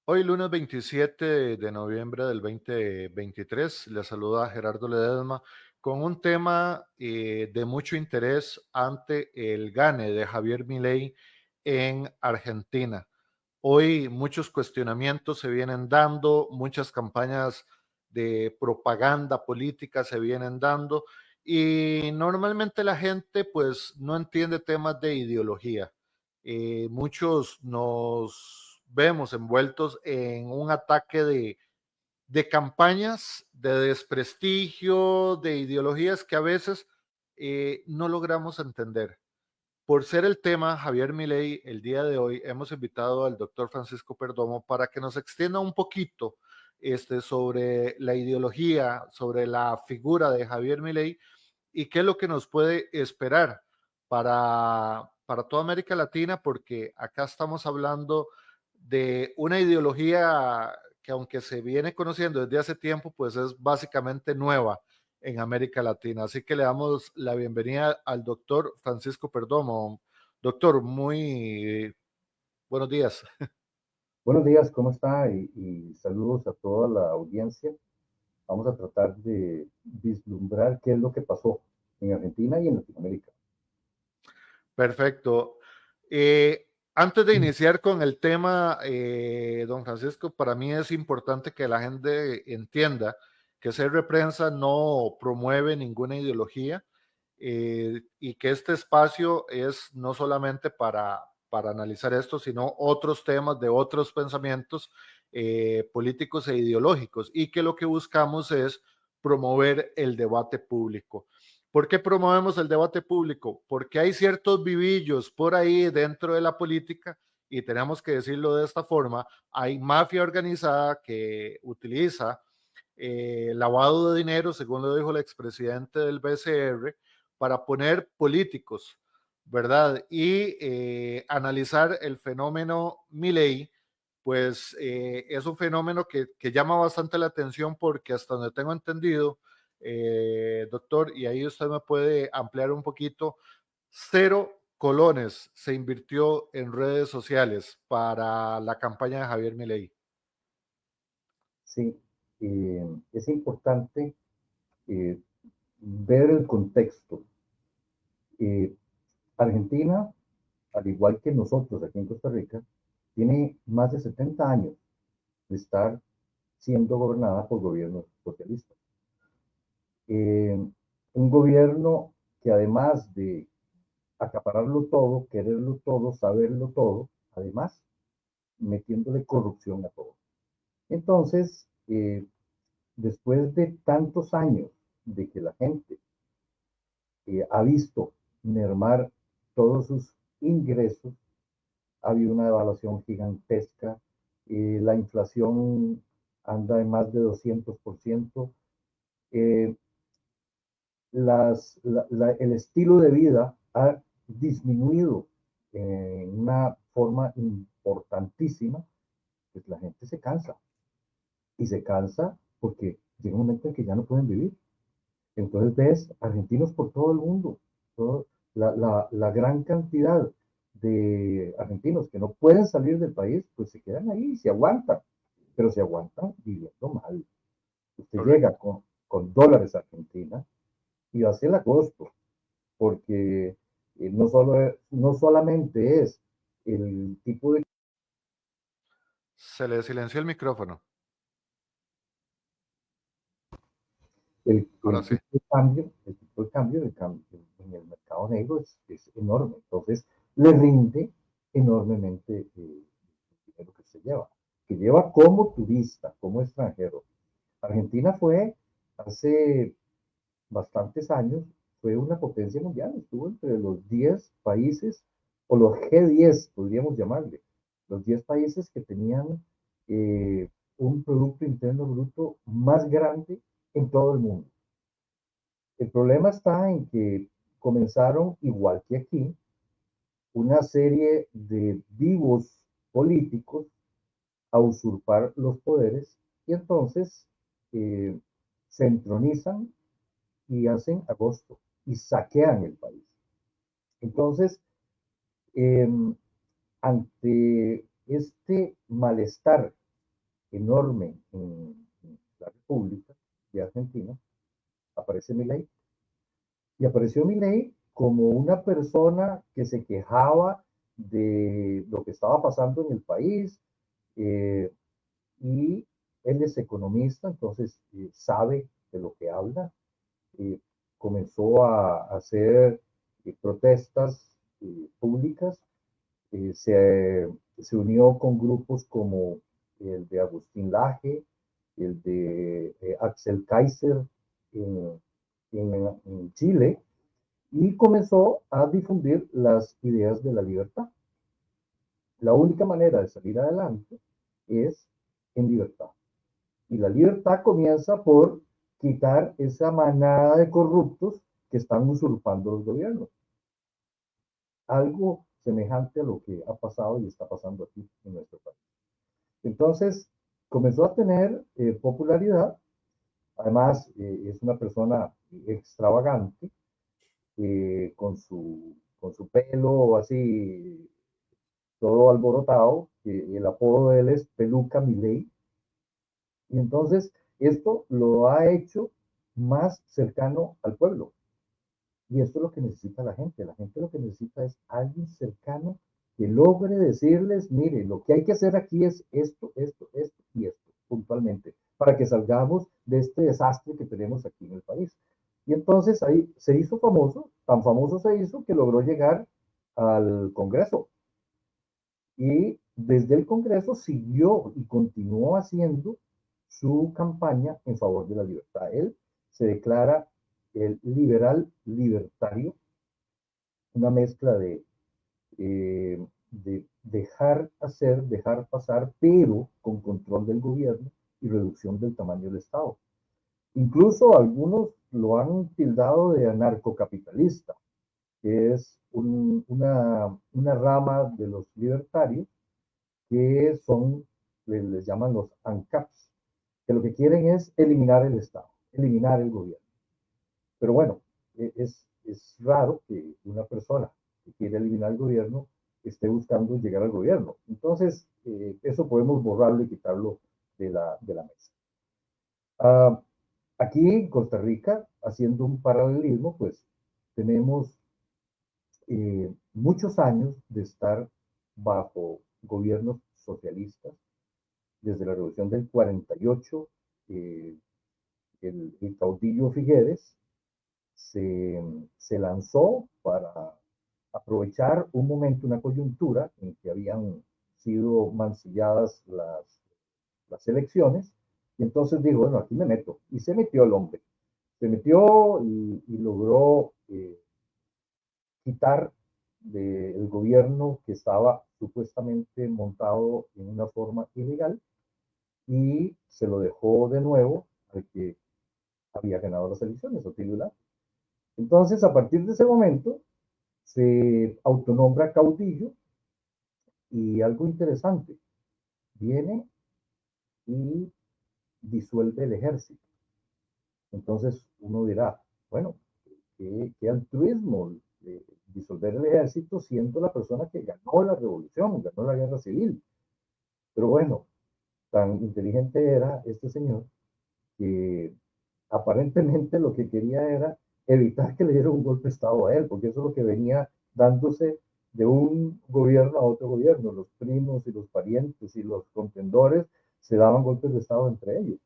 Hoy, lunes 27 de noviembre del 2023, le saluda Gerardo Ledesma con un tema de mucho interés ante el gane de Javier Milei en Argentina. Hoy muchos cuestionamientos se vienen dando, muchas campañas de propaganda política se vienen dando y normalmente la gente pues no entiende temas de ideología. Muchos nos vemos envueltos en un ataque de campañas de desprestigio, de ideologías que a veces no logramos entender. Por ser el tema, Javier Milei, el día de hoy hemos invitado al doctor Francisco Perdomo para que nos extienda un poquito sobre la ideología, sobre la figura de Javier Milei y qué es lo que nos puede esperar para toda América Latina, porque acá estamos hablando de una ideología que aunque se viene conociendo desde hace tiempo, pues es básicamente nueva en América Latina. Así que le damos la bienvenida al doctor Francisco Perdomo. Doctor, muy buenos días. Buenos días, ¿cómo está? Y saludos a toda la audiencia. Vamos a tratar de vislumbrar qué es lo que pasó en Argentina y en Latinoamérica. Perfecto. Antes de iniciar con el tema, don Francisco, para mí es importante que la gente entienda que CR Prensa no promueve ninguna ideología y que este espacio es no solamente para analizar esto, sino otros temas de otros pensamientos políticos e ideológicos y que lo que buscamos es promover el debate público. ¿Por qué promovemos el debate público? Porque hay ciertos vivillos por ahí dentro de la política, y tenemos que decirlo de esta forma, hay mafia organizada que utiliza lavado de dinero, según lo dijo el expresidente del BCR, para poner políticos, ¿verdad? Y analizar el fenómeno Milei, pues es un fenómeno que llama bastante la atención porque hasta donde tengo entendido, doctor, y ahí usted me puede ampliar un poquito, 0 colones se invirtió en redes sociales para la campaña de Javier Milei. Sí, es importante eh, ver el contexto. Eh, Argentina, al igual que nosotros aquí en Costa Rica, tiene más de 70 años de estar siendo gobernada por gobiernos socialistas. Eh, un gobierno que además de acapararlo todo, quererlo todo, saberlo todo, además metiéndole corrupción a todo. Entonces, después de tantos años de que la gente ha visto mermar todos sus ingresos, ha habido una devaluación gigantesca, la inflación anda en más de 200%, eh, el estilo de vida ha disminuido en una forma importantísima, pues la gente se cansa. Y se cansa porque llega un momento en que ya no pueden vivir. Entonces ves argentinos por todo el mundo, la gran cantidad de argentinos que no pueden salir del país, pues se quedan ahí y se aguantan, pero se aguantan viviendo mal. Usted llega Correcto. con dólares a Argentina y va a ser el costo, porque no solamente es el tipo de Se le silenció el micrófono. Ahora sí. tipo de cambio, en el mercado negro es enorme. Entonces, le rinde enormemente el dinero que lleva como turista, como extranjero. Argentina fue hace bastantes años, fue una potencia mundial, estuvo entre los 10 países, o los G10, podríamos llamarle, los 10 países que tenían un Producto Interno Bruto más grande en todo el mundo. El problema está en que comenzaron, igual que aquí, una serie de vivos políticos a usurpar los poderes y entonces eh, se entronizan y hacen agosto y saquean el país. Entonces, eh, ante este malestar enorme en la República de Argentina, aparece Milei. Y apareció Milei como una persona que se quejaba de lo que estaba pasando en el país, eh, y él es economista, entonces sabe de lo que habla. eh, Comenzó a hacer protestas públicas, se unió con grupos como el de Agustín Laje, el de Axel Kaiser en, en Chile, y comenzó a difundir las ideas de la libertad. La única manera de salir adelante es en libertad. Y la libertad comienza por quitar esa manada de corruptos que están usurpando los gobiernos. Algo semejante a lo que ha pasado y está pasando aquí en nuestro país. Entonces, comenzó a tener popularidad. Además, es una persona extravagante, con su pelo así, todo alborotado. El apodo de él es Peluca Milei. Y entonces, esto lo ha hecho más cercano al pueblo. Y esto es lo que necesita la gente. La gente lo que necesita es alguien cercano que logre decirles, mire, lo que hay que hacer aquí es esto, esto, esto y esto, puntualmente, para que salgamos de este desastre que tenemos aquí en el país. Y entonces ahí se hizo famoso, tan famoso se hizo que logró llegar al Congreso. Y desde el Congreso siguió y continuó haciendo su campaña en favor de la libertad. Él se declara el liberal libertario, una mezcla de dejar hacer, dejar pasar, pero con control del gobierno y reducción del tamaño del Estado. Incluso algunos lo han tildado de anarcocapitalista, que es una rama de los libertarios que son, les llaman los ANCAPs, que lo que quieren es eliminar el Estado, eliminar el gobierno. Pero bueno, es raro que una persona que quiere eliminar el gobierno esté buscando llegar al gobierno. Entonces, eso podemos borrarlo y quitarlo de la mesa. Uh, Aquí en Costa Rica, haciendo un paralelismo, pues tenemos muchos años de estar bajo gobiernos socialistas. Desde la revolución del 48, el caudillo Figueres se lanzó para aprovechar un momento, una coyuntura en que habían sido mancilladas las elecciones, y entonces dijo, bueno, aquí me meto, y se metió el hombre, se metió y logró quitar del gobierno que estaba supuestamente montado en una forma ilegal, y se lo dejó de nuevo al que había ganado las elecciones, Otilio Lara. Entonces, a partir de ese momento, se autonombra caudillo, y algo interesante, viene y disuelve el ejército. Entonces uno dirá, bueno, qué altruismo disolver el ejército siendo la persona que ganó la revolución, ganó la guerra civil. Pero bueno, tan inteligente era este señor que aparentemente lo que quería era evitar que le diera un golpe de Estado a él, porque eso es lo que venía dándose de un gobierno a otro gobierno. Los primos y los parientes y los contendores se daban golpes de Estado entre ellos.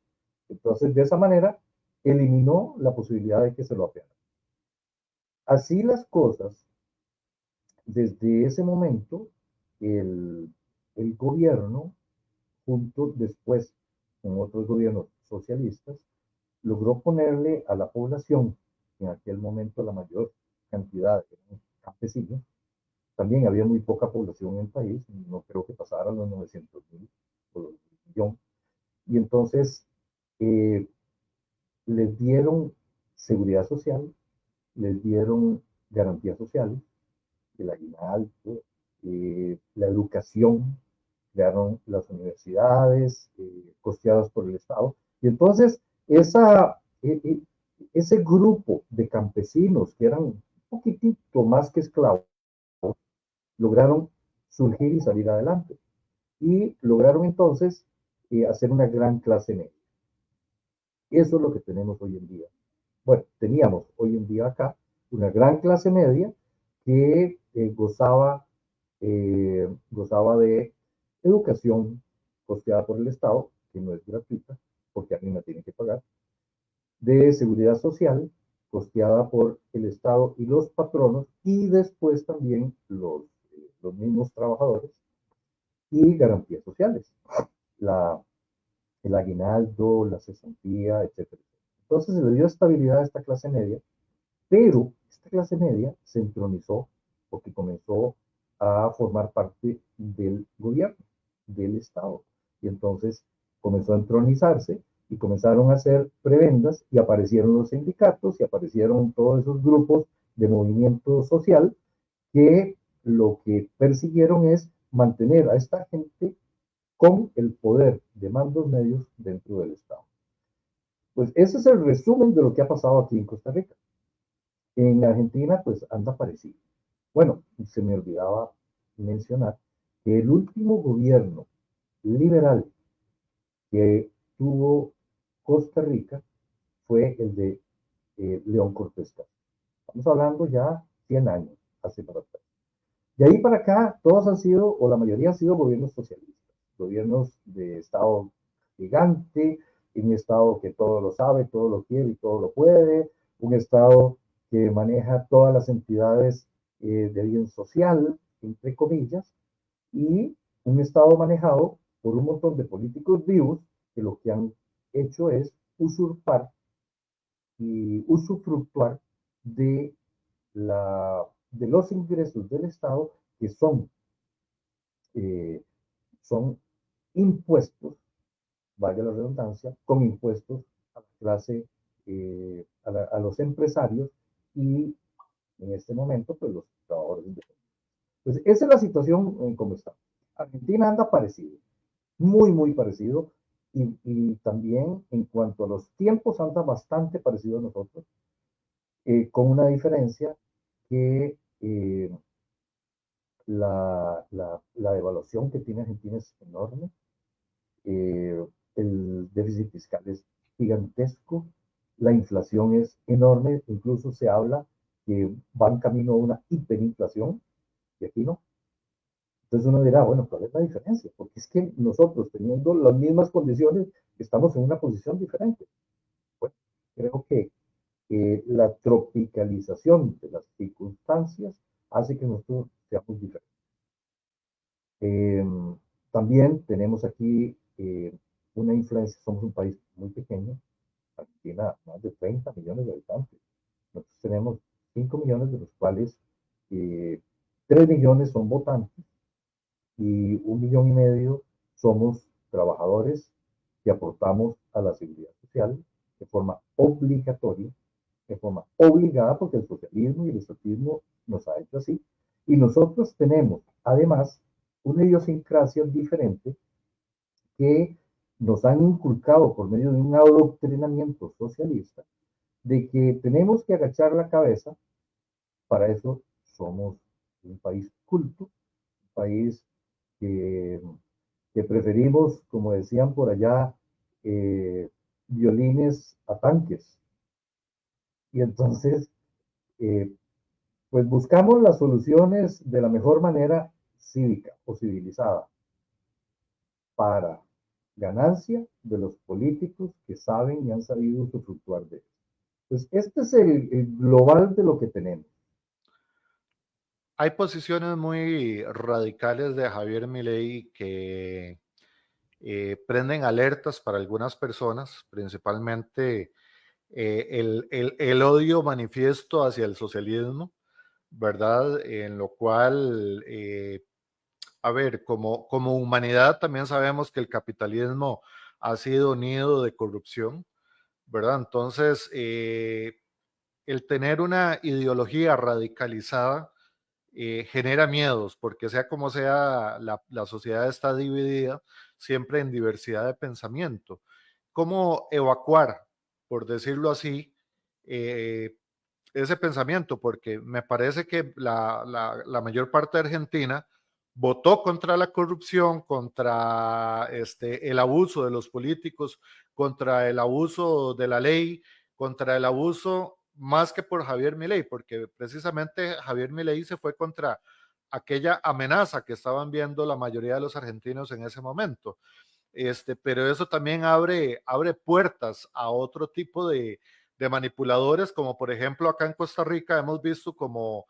Entonces, de esa manera, eliminó la posibilidad de que se lo apeara. Así las cosas, desde ese momento, el gobierno, junto después con otros gobiernos socialistas, logró ponerle a la población, en aquel momento la mayor cantidad de campesinos. También había muy poca población en el país, no creo que pasara los 900,000 o los millón. Y entonces les dieron seguridad social, les dieron garantías sociales, el aguinaldo, la educación, crearon las universidades costeadas por el Estado. Y entonces ese grupo de campesinos que eran un poquitito más que esclavos, lograron surgir y salir adelante. Y lograron entonces hacer una gran clase media. Eso es lo que tenemos hoy en día. Bueno, teníamos hoy en día acá una gran clase media que gozaba de educación costeada por el Estado, que no es gratuita, porque alguien la tiene que pagar, de seguridad social, costeada por el Estado y los patronos, y después también los mismos trabajadores, y garantías sociales, la, el aguinaldo, la cesantía, etcétera. Entonces se le dio estabilidad a esta clase media, pero esta clase media se entronizó porque comenzó a formar parte del gobierno, del Estado. Y entonces comenzó a entronizarse y comenzaron a hacer prebendas y aparecieron los sindicatos y aparecieron todos esos grupos de movimiento social que lo que persiguieron es mantener a esta gente con el poder de mandos medios dentro del Estado. Pues ese es el resumen de lo que ha pasado aquí en Costa Rica. En Argentina, pues anda parecido. Bueno, se me olvidaba mencionar que el último gobierno liberal que tuvo Costa Rica fue el de León Cortés. Estamos hablando ya 100 años hace para atrás. De ahí para acá, todos han sido, o la mayoría han sido gobiernos socialistas, gobiernos de Estado gigante, un Estado que todo lo sabe, todo lo quiere y todo lo puede, un Estado que maneja todas las entidades de bien social, entre comillas, y un Estado manejado por un montón de políticos vivos que lo que han hecho es usurpar y usufructuar de, de los ingresos del Estado que eh, son impuestos, valga la redundancia, con impuestos a la clase, a los empresarios y en este momento, pues los trabajadores independientes. Pues esa es la situación en cómo está. Argentina anda parecido, muy, muy parecido, y también en cuanto a los tiempos anda bastante parecido a nosotros, con una diferencia que la devaluación que tiene Argentina es enorme, eh, el déficit fiscal es gigantesco, la inflación es enorme, incluso se habla que van camino a una hiperinflación, y aquí no. Entonces uno dirá, bueno, ¿cuál es la diferencia? Porque es que nosotros, teniendo las mismas condiciones, estamos en una posición diferente. Bueno, creo que la tropicalización de las circunstancias hace que nosotros seamos diferentes. Eh, También tenemos aquí una influencia, somos un país muy pequeño, Argentina más de 30 millones de habitantes. Nosotros tenemos 5 millones, de los cuales eh, 3 millones son votantes y 1,5 millones somos trabajadores que aportamos a la seguridad social de forma obligatoria, de forma obligada, porque el socialismo y el estatismo nos ha hecho así. Y nosotros tenemos, además, una idiosincrasia diferente que nos han inculcado por medio de un adoctrinamiento socialista de que tenemos que agachar la cabeza. Para eso somos un país culto, un país que, que preferimos, como decían por allá, violines a tanques. Y entonces, eh, pues buscamos las soluciones de la mejor manera cívica o civilizada para ganancia de los políticos que saben y han sabido usufructuar de eso. Pues este es el global de lo que tenemos. Hay posiciones muy radicales de Javier Milei que prenden alertas para algunas personas, principalmente el odio manifiesto hacia el socialismo, ¿verdad? En lo cual, a ver, como humanidad también sabemos que el capitalismo ha sido nido de corrupción, ¿verdad? Entonces, el tener una ideología radicalizada genera miedos, porque sea como sea, la sociedad está dividida siempre en diversidad de pensamiento. ¿Cómo evacuar, por decirlo así, eh, ese pensamiento? Porque me parece que la mayor parte de Argentina votó contra la corrupción, contra el abuso de los políticos, contra el abuso de la ley, contra el abuso más que por Javier Milei, porque precisamente Javier Milei se fue contra aquella amenaza que estaban viendo la mayoría de los argentinos en ese momento. Pero eso también abre puertas a otro tipo de manipuladores, como por ejemplo acá en Costa Rica hemos visto como,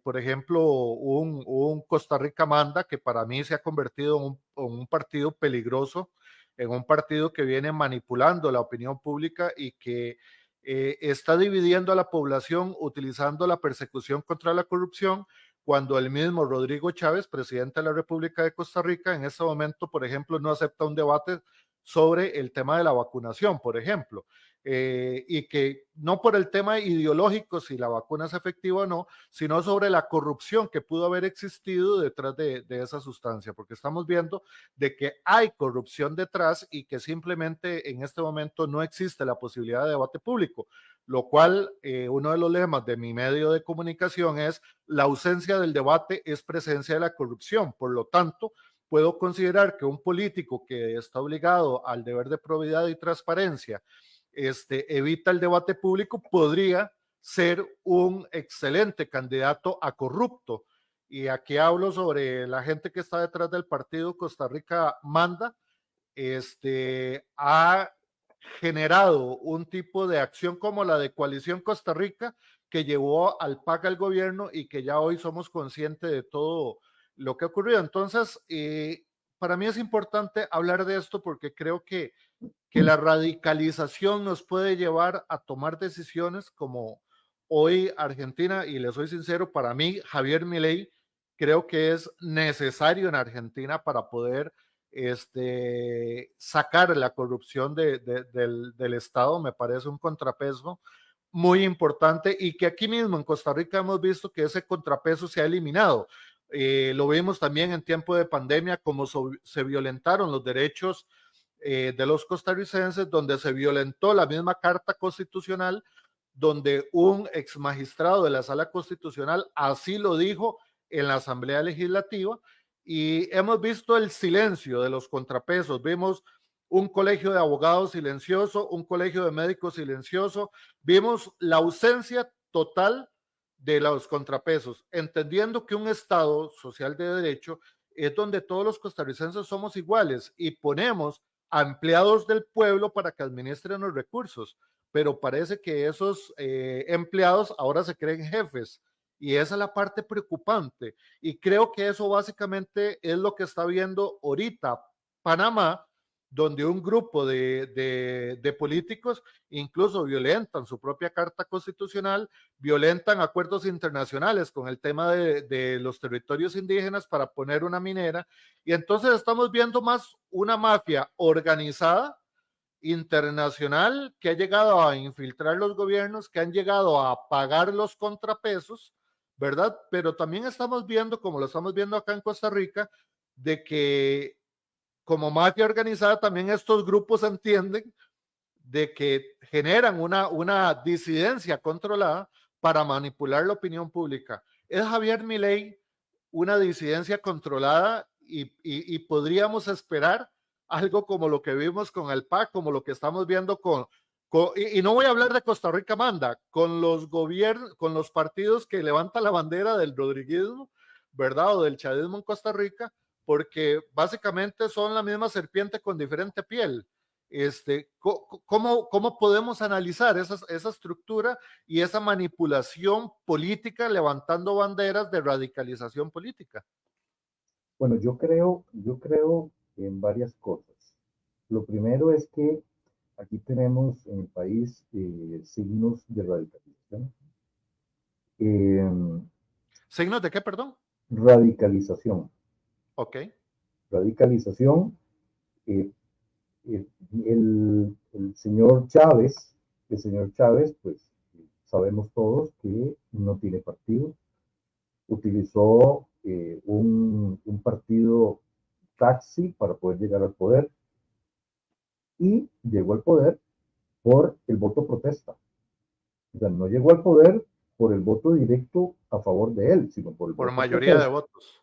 por ejemplo, un Costa Rica Manda, que para mí se ha convertido en un partido peligroso, en un partido que viene manipulando la opinión pública y que está dividiendo a la población utilizando la persecución contra la corrupción, cuando el mismo Rodrigo Chávez, presidente de la República de Costa Rica, en este momento, por ejemplo, no acepta un debate sobre el tema de la vacunación, por ejemplo, y que no por el tema ideológico, si la vacuna es efectiva o no, sino sobre la corrupción que pudo haber existido detrás de esa sustancia, porque estamos viendo de que hay corrupción detrás y que simplemente en este momento no existe la posibilidad de debate público, lo cual uno de los lemas de mi medio de comunicación es: la ausencia del debate es presencia de la corrupción. Por lo tanto, puedo considerar que un político que está obligado al deber de probidad y transparencia evita el debate público, podría ser un excelente candidato a corrupto. Y aquí hablo sobre la gente que está detrás del partido Costa Rica Manda. Ha generado un tipo de acción como la de Coalición Costa Rica, que llevó al PAC al gobierno y que ya hoy somos conscientes de todo lo que ha ocurrido. Entonces, para mí es importante hablar de esto porque creo que la radicalización nos puede llevar a tomar decisiones como hoy Argentina, y le soy sincero, para mí Javier Milei creo que es necesario en Argentina para poder sacar la corrupción del Estado. Me parece un contrapeso muy importante y que aquí mismo en Costa Rica hemos visto que ese contrapeso se ha eliminado. Lo vimos también en tiempo de pandemia, como se violentaron los derechos de los costarricenses, donde se violentó la misma Carta Constitucional, donde un ex magistrado de la Sala Constitucional así lo dijo en la Asamblea Legislativa, y hemos visto el silencio de los contrapesos. Vimos un colegio de abogados silencioso, un colegio de médicos silencioso, vimos la ausencia total de los contrapesos, entendiendo que un Estado social de derecho es donde todos los costarricenses somos iguales y ponemos a empleados del pueblo para que administren los recursos, pero parece que esos empleados ahora se creen jefes, y esa es la parte preocupante, y creo que eso básicamente es lo que está viendo ahorita Panamá, donde un grupo de políticos incluso violentan su propia Carta Constitucional, violentan acuerdos internacionales con el tema de los territorios indígenas para poner una minera, y entonces estamos viendo más una mafia organizada internacional que ha llegado a infiltrar los gobiernos, que han llegado a pagar los contrapesos, ¿verdad? Pero también estamos viendo, como lo estamos viendo acá en Costa Rica, de que como mafia organizada también estos grupos entienden de que generan una disidencia controlada para manipular la opinión pública. ¿Es Javier Milei una disidencia controlada y podríamos esperar algo como lo que vimos con el PAC, como lo que estamos viendo y no voy a hablar de Costa Rica Manda, con los gobiernos, con los partidos que levantan la bandera del rodriguismo, ¿verdad? O del chavismo en Costa Rica, porque básicamente son la misma serpiente con diferente piel. ¿Cómo podemos analizar esa estructura y esa manipulación política levantando banderas de radicalización política? Bueno, yo creo en varias cosas. Lo primero es que aquí tenemos en el país signos de radicalización. Eh, ¿Signos de qué, perdón? radicalización. Ok. Radicalización. eh, eh, el señor Chávez, pues sabemos todos que no tiene partido. Utilizó un partido taxi para poder llegar al poder y llegó al poder por el voto protesta. O sea, no llegó al poder por el voto directo a favor de él, sino por el Por voto mayoría de protesta. votos.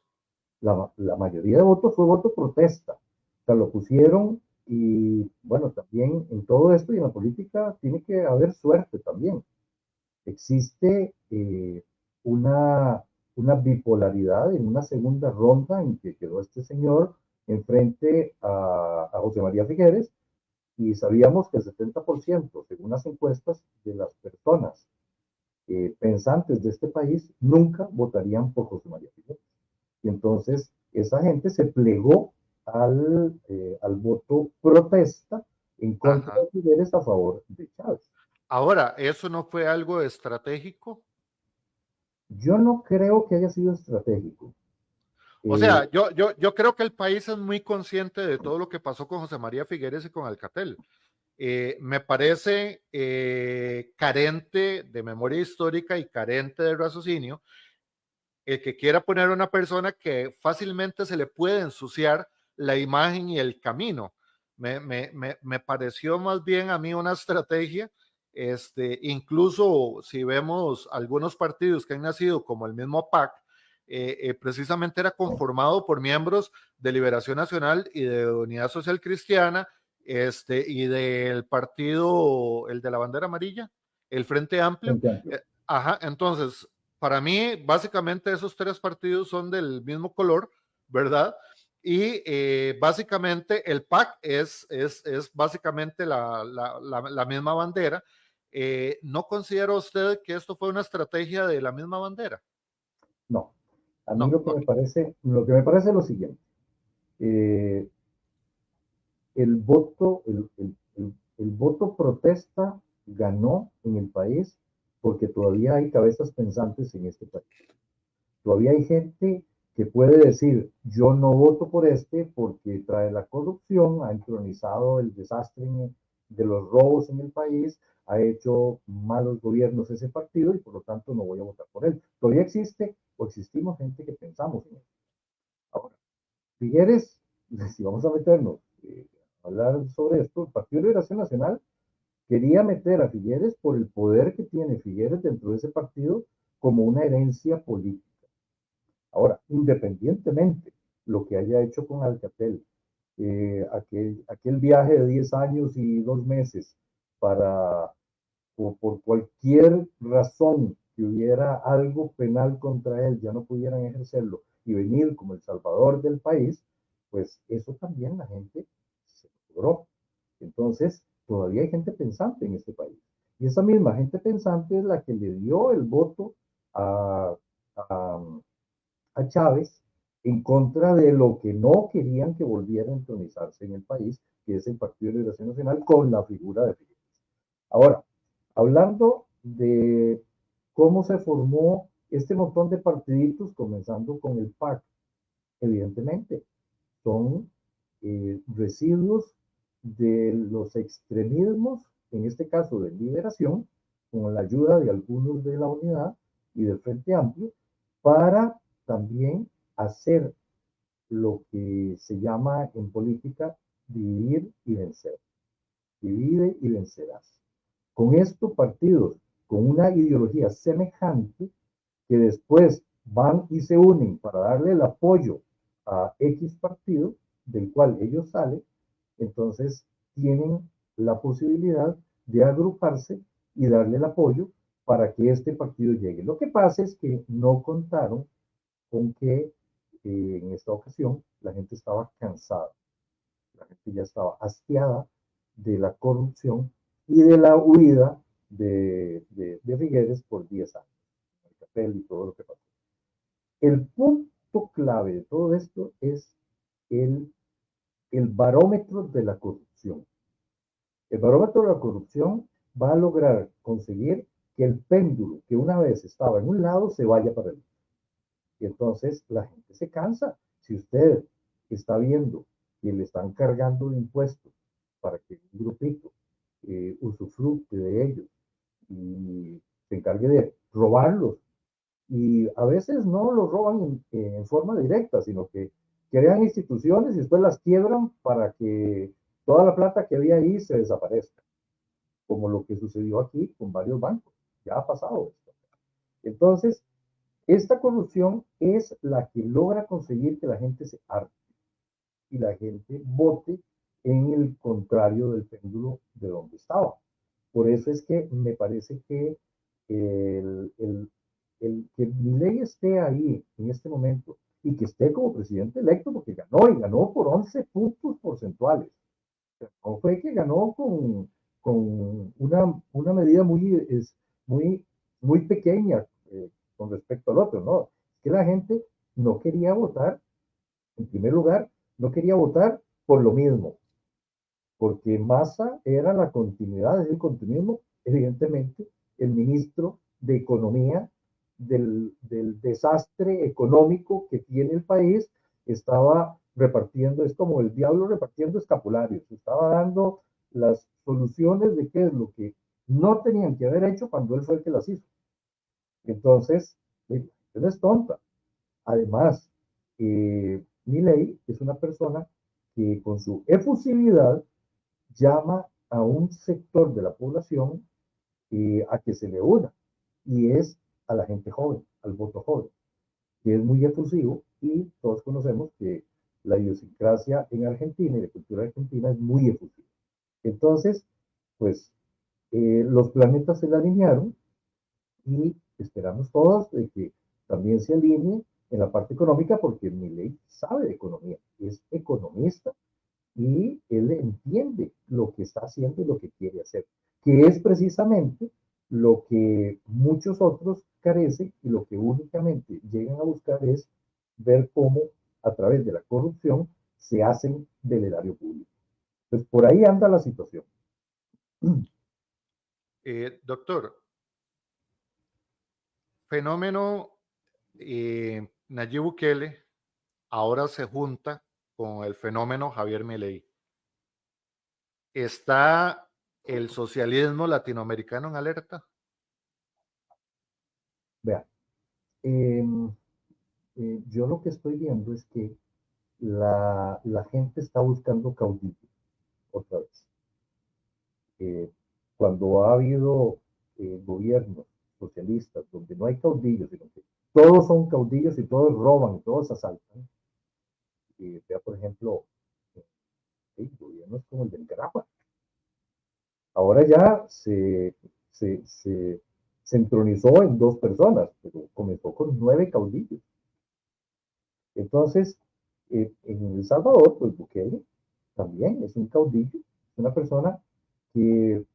la mayoría de votos fue voto protesta. O sea, lo pusieron y bueno, también en todo esto y en la política tiene que haber suerte también. Existe una bipolaridad en una segunda ronda en que quedó este señor enfrente a José María Figueres y sabíamos que el 70%, según las encuestas, de las personas pensantes de este país nunca votarían por José María Figueres. Y entonces esa gente se plegó al voto protesta en contra Ajá. de Figueres a favor de Chávez. Ahora, ¿eso no fue algo estratégico? Yo no creo que haya sido estratégico. O Eh, sea, yo creo que el país es muy consciente de todo lo que pasó con José María Figueres y con Alcatel. Me parece carente de memoria histórica y carente de raciocinio el que quiera poner a una persona que fácilmente se le puede ensuciar la imagen y el camino. Me pareció más bien a mí una estrategia, incluso si vemos algunos partidos que han nacido como el mismo PAC, precisamente era conformado por miembros de Liberación Nacional y de Unidad Social Cristiana, y del partido, el de la bandera amarilla, el Frente Amplio. Ejemplo. Ajá, entonces, para mí, básicamente esos tres partidos son del mismo color, ¿verdad? Y básicamente el PAC es básicamente la misma bandera. ¿No considera usted que esto fue una estrategia de la misma bandera? No, a mí No, ok. lo que me parece es lo siguiente. Eh, el voto protesta ganó en el país porque todavía hay cabezas pensantes en este país. Todavía hay gente que puede decir, yo no voto por este porque trae la corrupción, ha entronizado el desastre de los robos en el país, ha hecho malos gobiernos ese partido y por lo tanto no voy a votar por él. Todavía existe o existimos gente que pensamos en eso. Ahora, Figueres, si vamos a meternos a hablar sobre esto, el Partido de Liberación Nacional quería meter a Figueres por el poder que tiene Figueres dentro de ese partido como una herencia política. Ahora, independientemente lo que haya hecho con Alcatel, aquel viaje de 10 años y 2 meses para, por cualquier razón que hubiera algo penal contra él, ya no pudieran ejercerlo y venir como el salvador del país, pues eso también la gente se logró. Entonces, todavía hay gente pensante en este país. Y esa misma gente pensante es la que le dio el voto a, a, a Chávez en contra de lo que no querían que volviera a entronizarse en el país, que es el Partido de Liberación Nacional, con la figura de Figueres. Ahora, hablando de cómo se formó este montón de partiditos, comenzando con el PAC, evidentemente, son residuos de los extremismos, en este caso de Liberación, con la ayuda de algunos de la Unidad y del Frente Amplio, para también hacer lo que se llama en política dividir y vencer. Divide y vencerás. Con esto, partidos con una ideología semejante que después van y se unen para darle el apoyo a X partido del cual ellos salen, entonces tienen la posibilidad de agruparse y darle el apoyo para que este partido llegue. Lo que pasa es que no contaron con que en esta ocasión la gente estaba cansada, la gente ya estaba hastiada de la corrupción y de la huida de Figueres por 10 años, el papel y todo lo que pasó. El punto clave de todo esto es el, el barómetro de la corrupción. El barómetro de la corrupción va a lograr conseguir que el péndulo que una vez estaba en un lado se vaya para el otro. Y entonces la gente se cansa. Si usted está viendo que le están cargando impuestos para que un grupito usufructe de ellos y se encargue de robarlos, y a veces no los roban en forma directa, sino que crean instituciones y después las quiebran para que toda la plata que había ahí se desaparezca, como lo que sucedió aquí con varios bancos. Ya ha pasado esto. Entonces, Esta corrupción es la que logra conseguir que la gente se harte y la gente vote en el contrario del péndulo de donde estaba. Por eso es que me parece que el que Milei esté ahí en este momento y que esté como presidente electo, porque ganó y ganó por 11 puntos porcentuales. No fue que ganó con una medida muy, muy pequeña con respecto al otro, no. Es que la gente no quería votar, en primer lugar, no quería votar por lo mismo, porque Massa era la continuidad, es el continuismo, evidentemente, el ministro de Economía del desastre económico que tiene el país, estaba repartiendo, es como el diablo repartiendo escapularios, estaba dando las soluciones de qué es lo que no tenían que haber hecho cuando él fue el que las hizo. Entonces, él es tonta. Además, Milley es una persona que con su efusividad llama a un sector de la población a que se le una, y es a la gente joven, al voto joven, que es muy efusivo, y todos conocemos que la idiosincrasia en Argentina y la cultura argentina es muy efusiva. Entonces, pues los planetas se le alinearon y esperamos todos de que también se alinee en la parte económica, porque Milei sabe de economía, es economista y él entiende lo que está haciendo y lo que quiere hacer, que es precisamente lo que muchos otros carecen y lo que únicamente llegan a buscar es ver cómo a través de la corrupción se hacen del erario público. Pues por ahí anda la situación. Doctor, fenómeno Nayib Bukele ahora se junta con el fenómeno Javier Milei. ¿Está el socialismo latinoamericano en alerta? Vean, yo lo que estoy viendo es que la gente está buscando caudillo otra vez. Eh, Cuando ha habido gobiernos socialistas donde no hay caudillos, sino que todos son caudillos y todos roban, todos asaltan. Vea, por ejemplo, gobiernos como el de Nicaragua. Ahora ya se entronizó en dos personas, pero comenzó con 9 caudillos. Entonces, en El Salvador, pues Bukele también es un caudillo, es una persona que,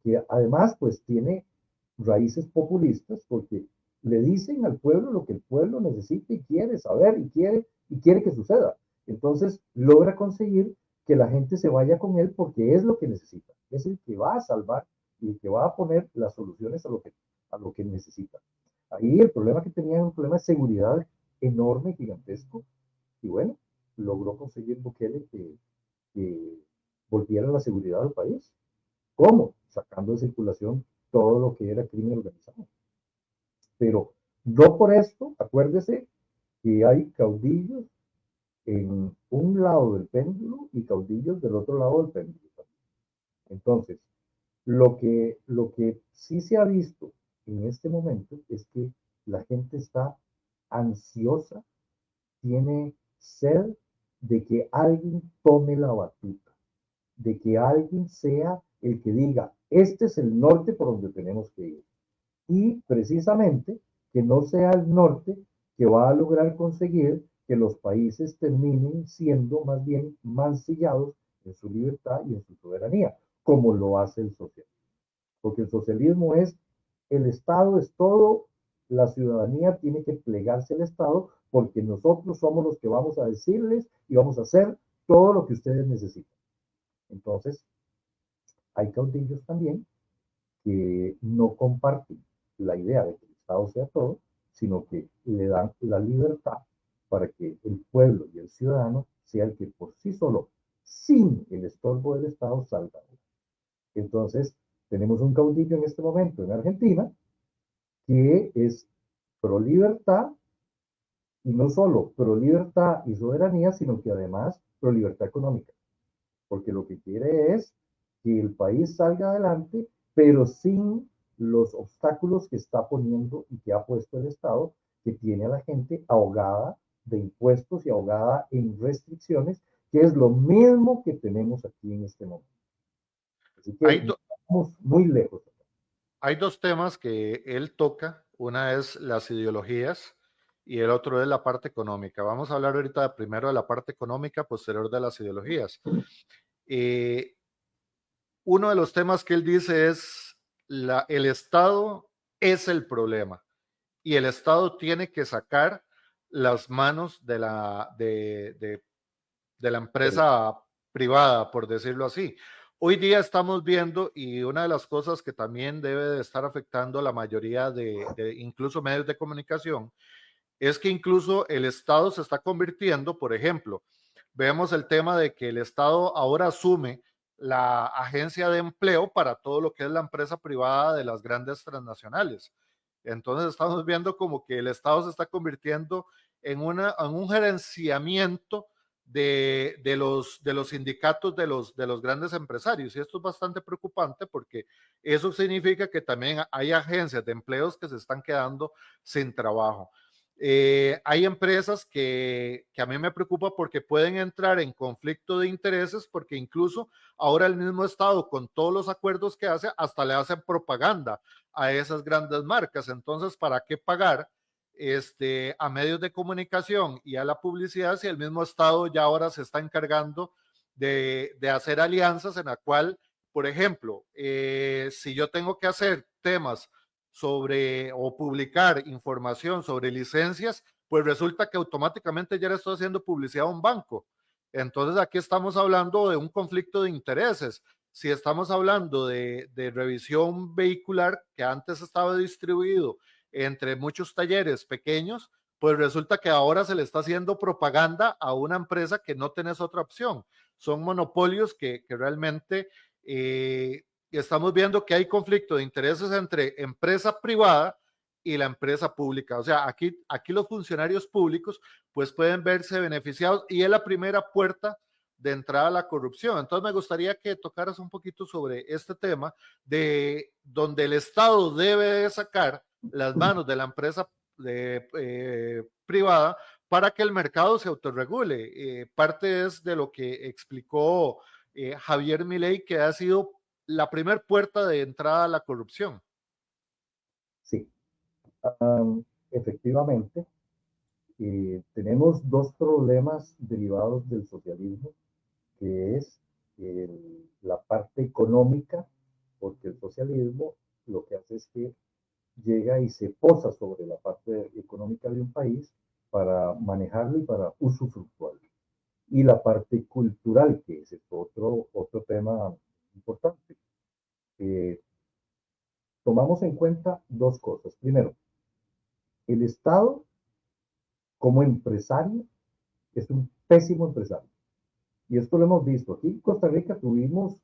que además pues tiene raíces populistas porque le dicen al pueblo lo que el pueblo necesita y quiere saber y quiere que suceda. Entonces logra conseguir que la gente se vaya con él porque es lo que necesita, es el que va a salvar y el que va a poner las soluciones a lo que necesita. Ahí el problema que tenía era un problema de seguridad enorme, gigantesco, y bueno, logró conseguir Bukele que volviera la seguridad al país. ¿Cómo? Sacando de circulación todo lo que era crimen organizado. Pero no por esto, acuérdese que hay caudillos en un lado del péndulo y caudillos del otro lado del péndulo. Entonces, lo que sí se ha visto en este momento es que la gente está ansiosa, tiene sed de que alguien tome la batuta, de que alguien sea el que diga, este es el norte por donde tenemos que ir. Y precisamente que no sea el norte que va a lograr conseguir que los países terminen siendo más bien mancillados en su libertad y en su soberanía, como lo hace el socialismo. Porque el socialismo es el Estado es todo, la ciudadanía tiene que plegarse al Estado porque nosotros somos los que vamos a decirles y vamos a hacer todo lo que ustedes necesitan. Entonces, hay caudillos también que no comparten la idea de que el Estado sea todo, sino que le dan la libertad para que el pueblo y el ciudadano sea el que por sí solo, sin el estorbo del Estado, salga. Entonces, tenemos un caudillo en este momento en Argentina que es pro libertad, y no solo pro libertad y soberanía, sino que además pro libertad económica, porque lo que quiere es que el país salga adelante, pero sin los obstáculos que está poniendo y que ha puesto el Estado, que tiene a la gente ahogada de impuestos y ahogada en restricciones, que es lo mismo que tenemos aquí en este momento. Así que Hay, no estamos muy lejos. hay dos temas que él toca. Una es las ideologías y el otro es la parte económica. Vamos a hablar ahorita primero de la parte económica, posterior de las ideologías. Eh, Uno de los temas que él dice es el Estado es el problema y el Estado tiene que sacar las manos de la empresa privada, por decirlo así. Hoy día estamos viendo, y una de las cosas que también debe de estar afectando a la mayoría de incluso medios de comunicación, es que incluso el Estado se está convirtiendo, por ejemplo, vemos el tema de que el Estado ahora asume la agencia de empleo para todo lo que es la empresa privada de las grandes transnacionales. Entonces estamos viendo como que el Estado se está convirtiendo en un gerenciamiento de los sindicatos de los grandes empresarios. Y esto es bastante preocupante porque eso significa que también hay agencias de empleos que se están quedando sin trabajo. Hay empresas que a mí me preocupa porque pueden entrar en conflicto de intereses porque incluso ahora el mismo Estado con todos los acuerdos que hace hasta le hacen propaganda a esas grandes marcas. Entonces, ¿para qué pagar a medios de comunicación y a la publicidad si el mismo Estado ya ahora se está encargando de hacer alianzas en la cual, por ejemplo, si yo tengo que hacer temas sobre o publicar información sobre licencias, pues resulta que automáticamente ya le estoy haciendo publicidad a un banco. Entonces aquí estamos hablando de un conflicto de intereses. Si estamos hablando de revisión vehicular que antes estaba distribuido entre muchos talleres pequeños, pues resulta que ahora se le está haciendo propaganda a una empresa que no tenés otra opción. Son monopolios que realmente estamos viendo que hay conflicto de intereses entre empresa privada y la empresa pública. O sea, aquí los funcionarios públicos pues pueden verse beneficiados y es la primera puerta de entrada a la corrupción. Entonces me gustaría que tocaras un poquito sobre este tema de donde el Estado debe de sacar las manos de la empresa privada para que el mercado se autorregule. Parte es de lo que explicó Javier Milei, que ha sido la primera puerta de entrada a la corrupción. Sí, efectivamente, tenemos dos problemas derivados del socialismo, que es la parte económica, porque el socialismo lo que hace es que llega y se posa sobre la parte económica de un país para manejarlo y para usufructuarlo. Y la parte cultural, que es otro tema importante. Eh, Tomamos en cuenta dos cosas. Primero, el Estado como empresario es un pésimo empresario. Y esto lo hemos visto. Aquí en Costa Rica tuvimos,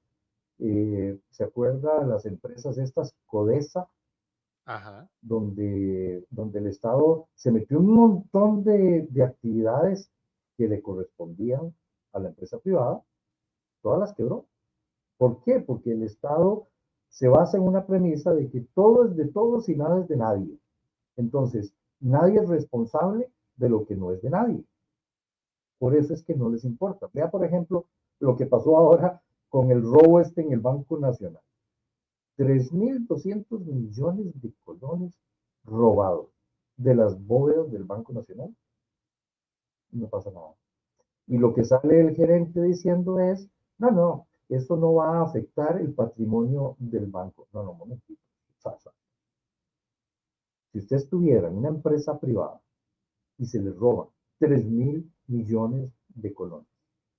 ¿se acuerda de las empresas estas, Codesa, Ajá. donde el Estado se metió un montón de actividades que le correspondían a la empresa privada, todas las quebró. ¿Por qué? Porque el Estado se basa en una premisa de que todo es de todos y nada es de nadie. Entonces, nadie es responsable de lo que no es de nadie. Por eso es que no les importa. Vea, por ejemplo, lo que pasó ahora con el robo este en el Banco Nacional. 3.200 millones de colones robados de las bóvedas del Banco Nacional. No pasa nada. Y lo que sale el gerente diciendo es, no, no, esto no va a afectar el patrimonio del banco. No, no, un momentito. Si usted estuviera en una empresa privada y se le roban 3.000 millones de colones,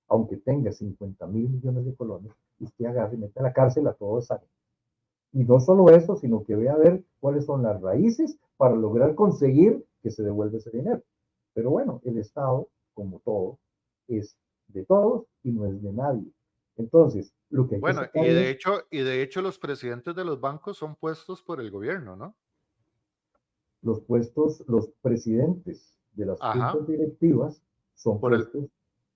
aunque tenga 50.000 millones de colones, usted agarre y mete a la cárcel a todos esa gente. Y no solo eso, sino que ve a ver cuáles son las raíces para lograr conseguir que se devuelva ese dinero. Pero bueno, el Estado, como todo, es de todos y no es de nadie. Entonces, lo que hay que Bueno, sacar es y de hecho los presidentes de los bancos son puestos por el gobierno, ¿no? los puestos, los presidentes de las Ajá, juntas directivas son por el, puestos,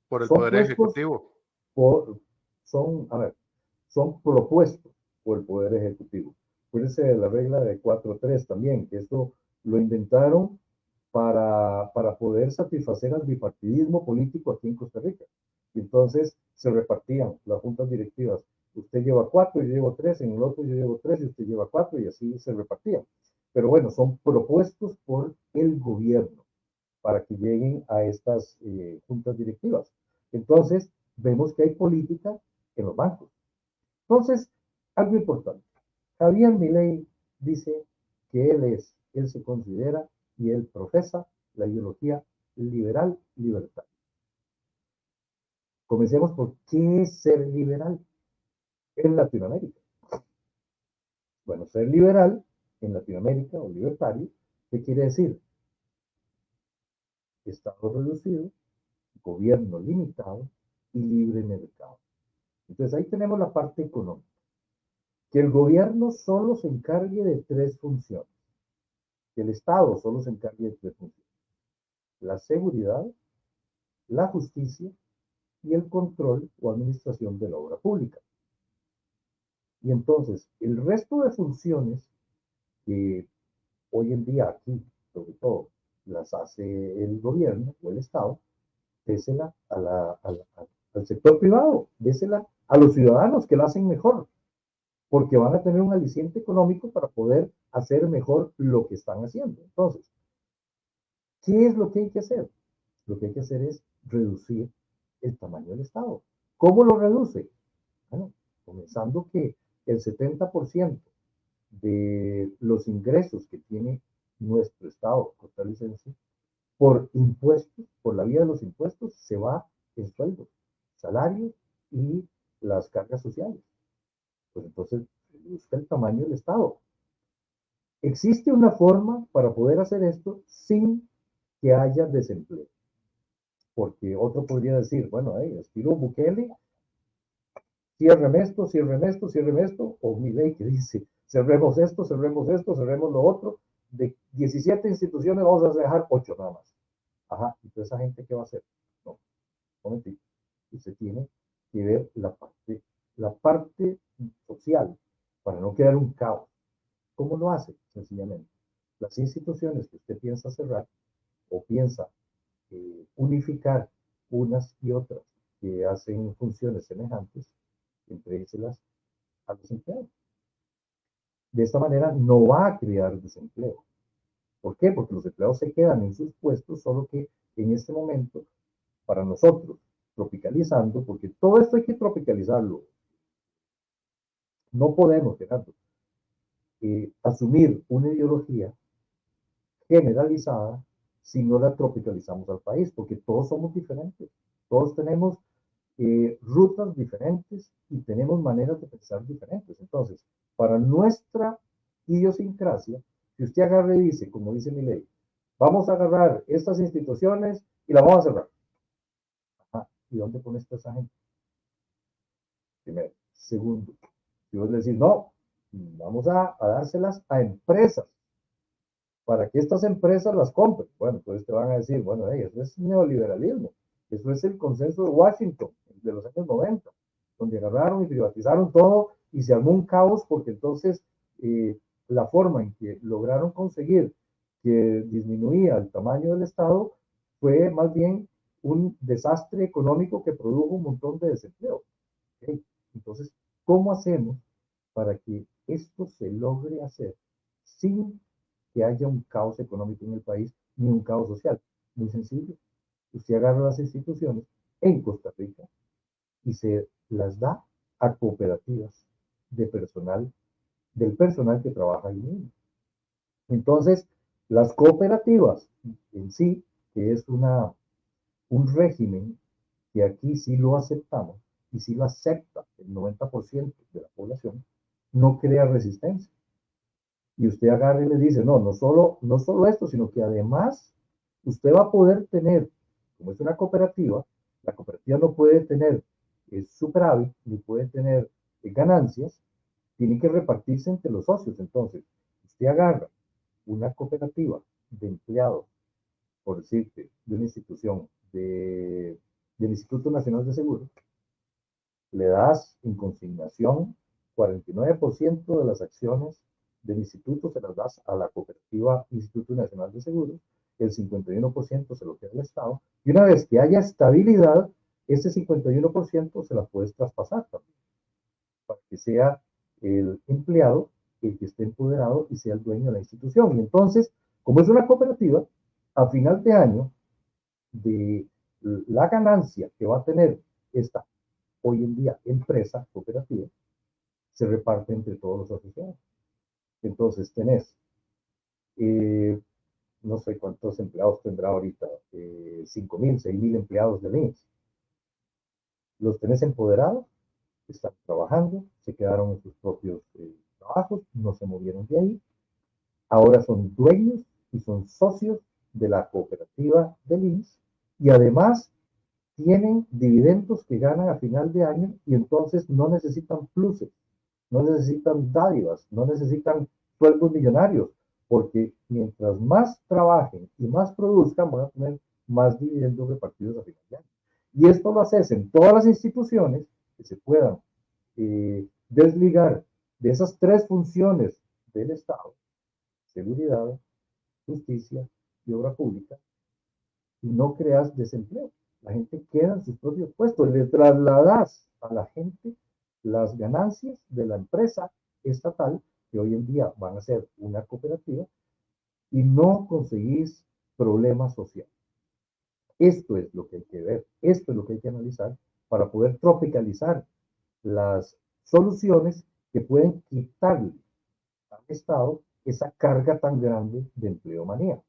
por el son Poder puestos Ejecutivo. por, a ver, son propuestos por el Poder Ejecutivo. Acuérdense de la regla de 4-3 también, que esto lo inventaron para poder satisfacer al bipartidismo político aquí en Costa Rica. Y entonces se repartían las juntas directivas. Usted lleva 4, yo llevo 3, en el otro yo llevo 3 y usted lleva 4 y así se repartían. Pero bueno, son propuestos por el gobierno para que lleguen a estas juntas directivas. Entonces, vemos que hay política en los bancos. Entonces, algo importante. Javier Milei dice que él se considera y él profesa la ideología liberal libertad. Comencemos por qué es ser liberal en Latinoamérica. Bueno, ser liberal en Latinoamérica o libertario, ¿qué quiere decir? Estado reducido, gobierno limitado y libre mercado. Entonces ahí tenemos la parte económica. Que el gobierno solo se encargue de 3 funciones. Que el Estado solo se encargue de 3 funciones. La seguridad, la justicia y el control o administración de la obra pública. Y entonces, el resto de funciones que hoy en día aquí, sobre todo, las hace el gobierno o el Estado, désela al sector privado, désela a los ciudadanos que la hacen mejor, porque van a tener un aliciente económico para poder hacer mejor lo que están haciendo. Entonces, ¿qué es lo que hay que hacer? Lo que hay que hacer es reducir el tamaño del Estado. ¿Cómo lo reduce? Bueno, comenzando que el 70% de los ingresos que tiene nuestro Estado costarricense por impuestos, por la vía de los impuestos, se va en sueldos, salarios y las cargas sociales. Pues entonces, reduzca el tamaño del Estado. Existe una forma para poder hacer esto sin que haya desempleo. Porque otro podría decir, bueno, estilo Bukele, cierren esto, cierren esto, cierren esto, o mi ley que dice, cerremos esto, cerremos esto, cerremos lo otro, de 17 instituciones vamos a dejar 8 nada más. Ajá, entonces esa gente, ¿qué va a hacer? No, un momentito. Usted tiene que ver la parte social, para no crear un caos. ¿Cómo lo hace? Sencillamente. Las instituciones que usted piensa cerrar o piensa unificar unas y otras que hacen funciones semejantes, entrégueselas a los empleados. De esta manera no va a crear desempleo. ¿Por qué? Porque los empleados se quedan en sus puestos, solo que en este momento, para nosotros, tropicalizando, porque todo esto hay que tropicalizarlo. No podemos, Gerardo, asumir una ideología generalizada si no la tropicalizamos al país, porque todos somos diferentes, todos tenemos rutas diferentes y tenemos maneras de pensar diferentes. Entonces, para nuestra idiosincrasia, si usted agarra y dice, como dice mi ley, vamos a agarrar estas instituciones y las vamos a cerrar. Ajá. ¿Y dónde pone esta gente? Primero. Segundo, si vos decís, no, vamos a dárselas a empresas para que estas empresas las compren. Bueno, entonces te van a decir, bueno, eso es neoliberalismo. Eso es el consenso de Washington de los años 90, donde agarraron y privatizaron todo y se armó un caos porque entonces la forma en que lograron conseguir que disminuía el tamaño del Estado fue más bien un desastre económico que produjo un montón de desempleo. ¿Okay? Entonces, ¿cómo hacemos para que esto se logre hacer sin que haya un caos económico en el país ni un caos social? Muy sencillo. Usted agarra las instituciones en Costa Rica y se las da a cooperativas de personal, del personal que trabaja ahí mismo. Entonces, las cooperativas en sí, que es un régimen que aquí sí lo aceptamos y sí lo acepta el 90% de la población, no crea resistencia. Y usted agarra y le dice, no, no solo esto, sino que además usted va a poder tener, como es una cooperativa, la cooperativa no puede tener superávit, ni puede tener ganancias, tiene que repartirse entre los socios. Entonces, usted agarra una cooperativa de empleados, por decirte, de una institución del Instituto Nacional de Seguros, le das en consignación 49% de las acciones del instituto, se las das a la cooperativa Instituto Nacional de Seguros, el 51% se lo queda el Estado, y una vez que haya estabilidad, ese 51% se la puedes traspasar también, para que sea el empleado el que esté empoderado y sea el dueño de la institución. Y entonces, como es una cooperativa, a final de año, de la ganancia que va a tener esta hoy en día empresa cooperativa, se reparte entre todos los asociados. Entonces tenés, eh, no sé cuántos empleados tendrá ahorita, 5,000, 6,000 empleados de LINS. Los tenés empoderados, están trabajando, se quedaron en sus propios trabajos, no se movieron de ahí. Ahora son dueños y son socios de la cooperativa de LINS y además tienen dividendos que ganan a final de año y entonces no necesitan pluses, no necesitan dádivas, no necesitan sueldos millonarios, porque mientras más trabajen y más produzcan, van a tener más dividendos repartidos a final de año. Y esto lo haces en todas las instituciones que se puedan desligar de esas tres funciones del Estado: seguridad, justicia y obra pública, y no creas desempleo. La gente queda en sus propios puestos, le trasladas a la gente las ganancias de la empresa estatal, que hoy en día van a ser una cooperativa, y no conseguís problemas sociales. Esto es lo que hay que ver, esto es lo que hay que analizar para poder tropicalizar las soluciones que pueden quitarle al Estado esa carga tan grande de empleomanía.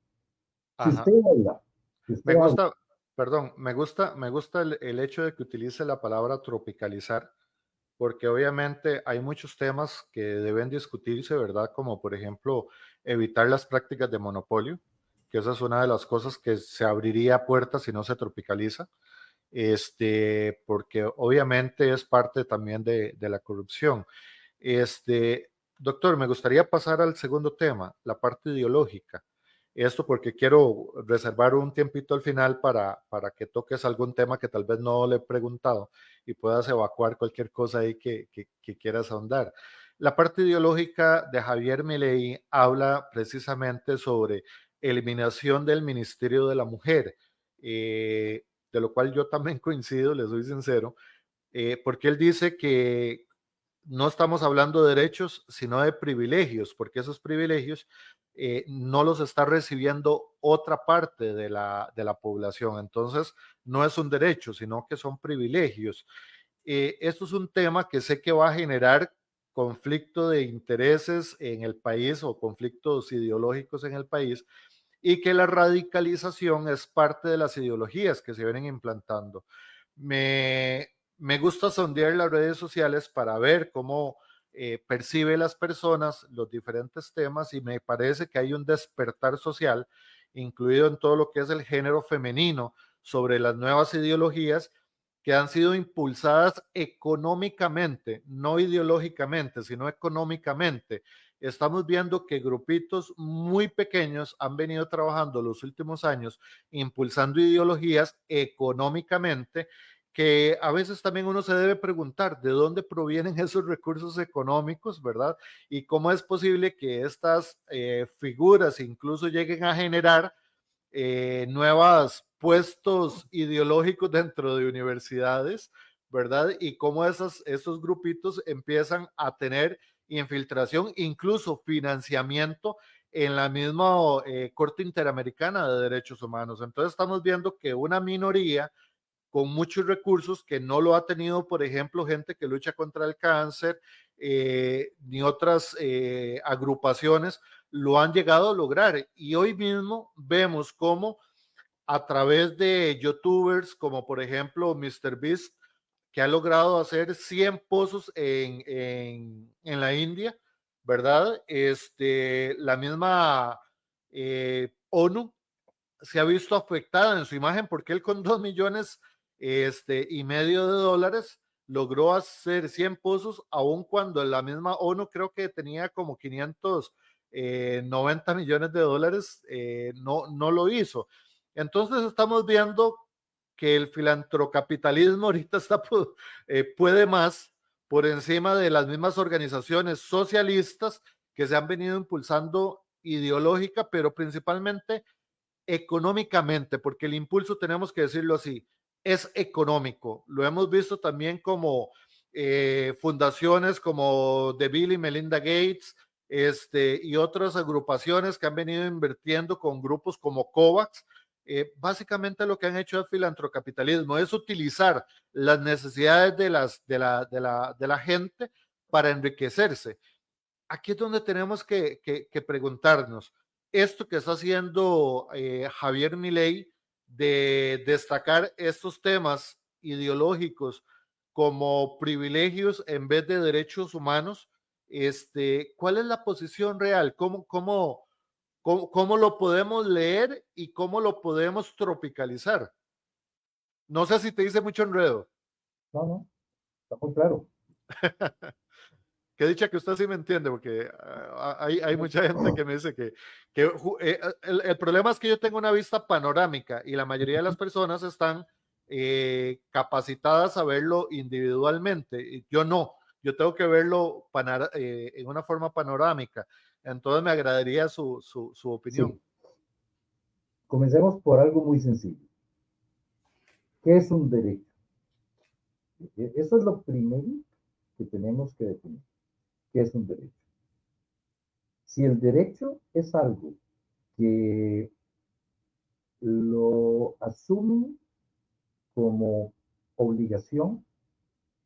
Si usted Ajá. habla, si usted Me habla, gusta, perdón, me gusta el hecho de que utilice la palabra tropicalizar, porque obviamente hay muchos temas que deben discutirse, ¿verdad? Como por ejemplo evitar las prácticas de monopolio, que esa es una de las cosas que se abriría puertas si no se tropicaliza, porque obviamente es parte también de la corrupción. Doctor, me gustaría pasar al segundo tema, la parte ideológica. Esto porque quiero reservar un tiempito al final para que toques algún tema que tal vez no le he preguntado y puedas evacuar cualquier cosa ahí que quieras ahondar. La parte ideológica de Javier Milei habla precisamente sobre eliminación del Ministerio de la Mujer, de lo cual yo también coincido, le soy sincero, porque él dice que no estamos hablando de derechos, sino de privilegios, porque esos privilegios no los está recibiendo otra parte de la población. Entonces, no es un derecho, sino que son privilegios. Esto es un tema que sé que va a generar conflicto de intereses en el país o conflictos ideológicos en el país, y que la radicalización es parte de las ideologías que se vienen implantando. Me, me gusta sondear las redes sociales para ver cómo percibe las personas los diferentes temas, y me parece que hay un despertar social, incluido en todo lo que es el género femenino, sobre las nuevas ideologías que han sido impulsadas económicamente, no ideológicamente, sino económicamente. Estamos viendo que grupitos muy pequeños han venido trabajando los últimos años impulsando ideologías económicamente, que a veces también uno se debe preguntar de dónde provienen esos recursos económicos, ¿verdad? Y cómo es posible que estas figuras incluso lleguen a generar nuevos puestos ideológicos dentro de universidades, ¿verdad? Y cómo esos grupitos empiezan a tener infiltración, incluso financiamiento en la misma Corte Interamericana de Derechos Humanos. Entonces estamos viendo que una minoría con muchos recursos que no lo ha tenido, por ejemplo, gente que lucha contra el cáncer, ni otras agrupaciones lo han llegado a lograr. Y hoy mismo vemos cómo a través de youtubers como por ejemplo MrBeast, que ha logrado hacer 100 pozos en la India, ¿verdad? La misma ONU se ha visto afectada en su imagen porque él con 2 millones y medio de dólares logró hacer 100 pozos, aun cuando la misma ONU creo que tenía como 590 millones de dólares, no lo hizo. Entonces estamos viendo que el filantrocapitalismo ahorita puede más por encima de las mismas organizaciones socialistas que se han venido impulsando ideológica, pero principalmente económicamente, porque el impulso, tenemos que decirlo así, es económico. Lo hemos visto también como fundaciones como de Bill y Melinda Gates, y otras agrupaciones que han venido invirtiendo con grupos como COVAX. Básicamente lo que han hecho es filantrocapitalismo, es utilizar las necesidades de la gente para enriquecerse. Aquí es donde tenemos que preguntarnos, esto que está haciendo Javier Milei de destacar estos temas ideológicos como privilegios en vez de derechos humanos, ¿cuál es la posición real? ¿Cómo lo podemos leer y cómo lo podemos tropicalizar? No sé si te dice mucho enredo. No, no, está muy claro. Qué dicha que usted sí me entiende, porque hay mucha gente que me dice el problema es que yo tengo una vista panorámica y la mayoría de las personas están capacitadas a verlo individualmente. Y yo no, yo tengo que verlo en una forma panorámica. Entonces me agradaría su opinión. Sí, comencemos por algo muy sencillo. ¿Qué es un derecho? Eso es lo primero que tenemos que definir. ¿Qué es un derecho? Si el derecho es algo que lo asumen como obligación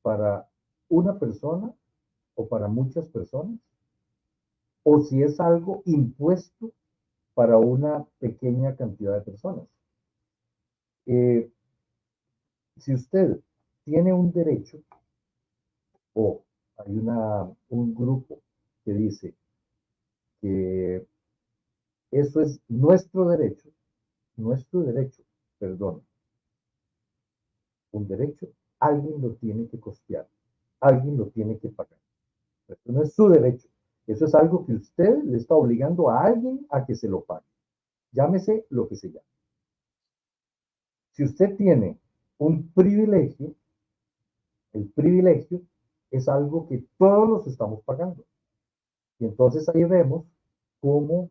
para una persona o para muchas personas, o si es algo impuesto para una pequeña cantidad de personas. Eh, si usted tiene un derecho o hay un grupo que dice que eso es nuestro derecho, perdón, un derecho, alguien lo tiene que costear, alguien lo tiene que pagar. Eso no es su derecho, eso es algo que usted le está obligando a alguien a que se lo pague. Llámese lo que se llame. Si usted tiene un privilegio, el privilegio es algo que todos los estamos pagando. Y entonces ahí vemos cómo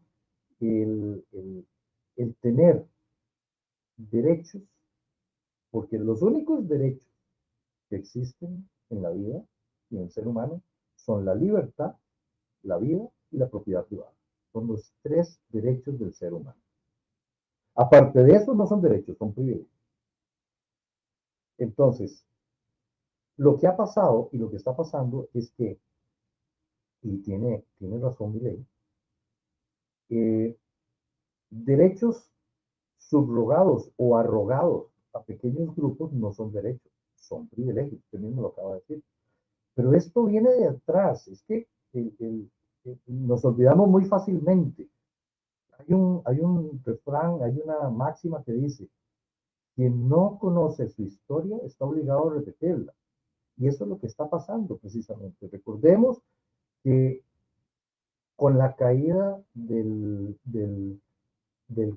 el tener derechos, porque los únicos derechos que existen en la vida y en el ser humano son la libertad, la vida y la propiedad privada. Son los tres derechos del ser humano. Aparte de eso, no son derechos, son privilegios. Entonces, lo que ha pasado y lo que está pasando es que, y tiene razón mi ley, derechos subrogados o arrogados a pequeños grupos no son derechos, son privilegios, usted mismo lo acaba de decir. Pero esto viene de atrás, es que nos olvidamos muy fácilmente. Hay un refrán, hay una máxima que dice, quien no conoce su historia está obligado a repetirla. Y eso es lo que está pasando precisamente. Recordemos que con la caída del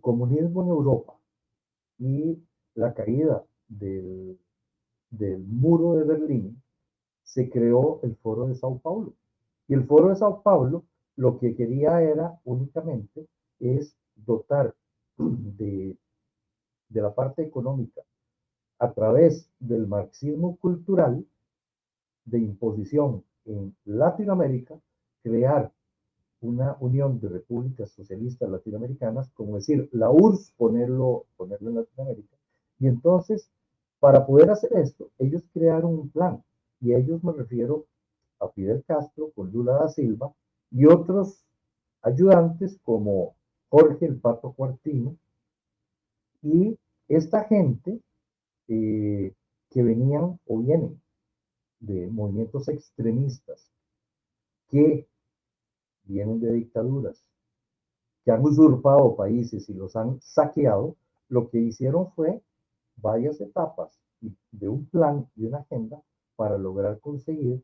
comunismo en Europa y la caída del muro de Berlín, se creó el Foro de Sao Paulo. Y el Foro de Sao Paulo lo que quería era únicamente es dotar de, de la parte económica a través del marxismo cultural de imposición en Latinoamérica, crear una unión de repúblicas socialistas latinoamericanas, como decir, la URSS, ponerlo en Latinoamérica. Y entonces, para poder hacer esto, ellos crearon un plan. Y a ellos me refiero a Fidel Castro, con Lula da Silva, y otros ayudantes como Jorge el Pato Cuartino, y esta gente que venían o vienen de movimientos extremistas, que vienen de dictaduras, que han usurpado países y los han saqueado, lo que hicieron fue varias etapas de un plan y una agenda para lograr conseguir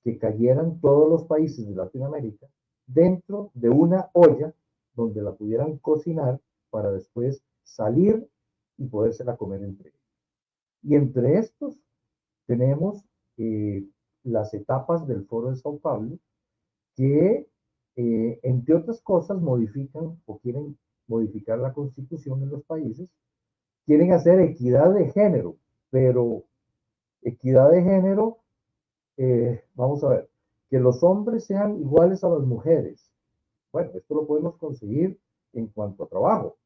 que cayeran todos los países de Latinoamérica dentro de una olla donde la pudieran cocinar para después salir y podérsela comer entre ellos. Y entre estos tenemos las etapas del Foro de Sao Paulo, que entre otras cosas modifican o quieren modificar la constitución en los países, quieren hacer equidad de género, pero equidad de género, vamos a ver, que los hombres sean iguales a las mujeres. Bueno, esto lo podemos conseguir en cuanto a trabajo,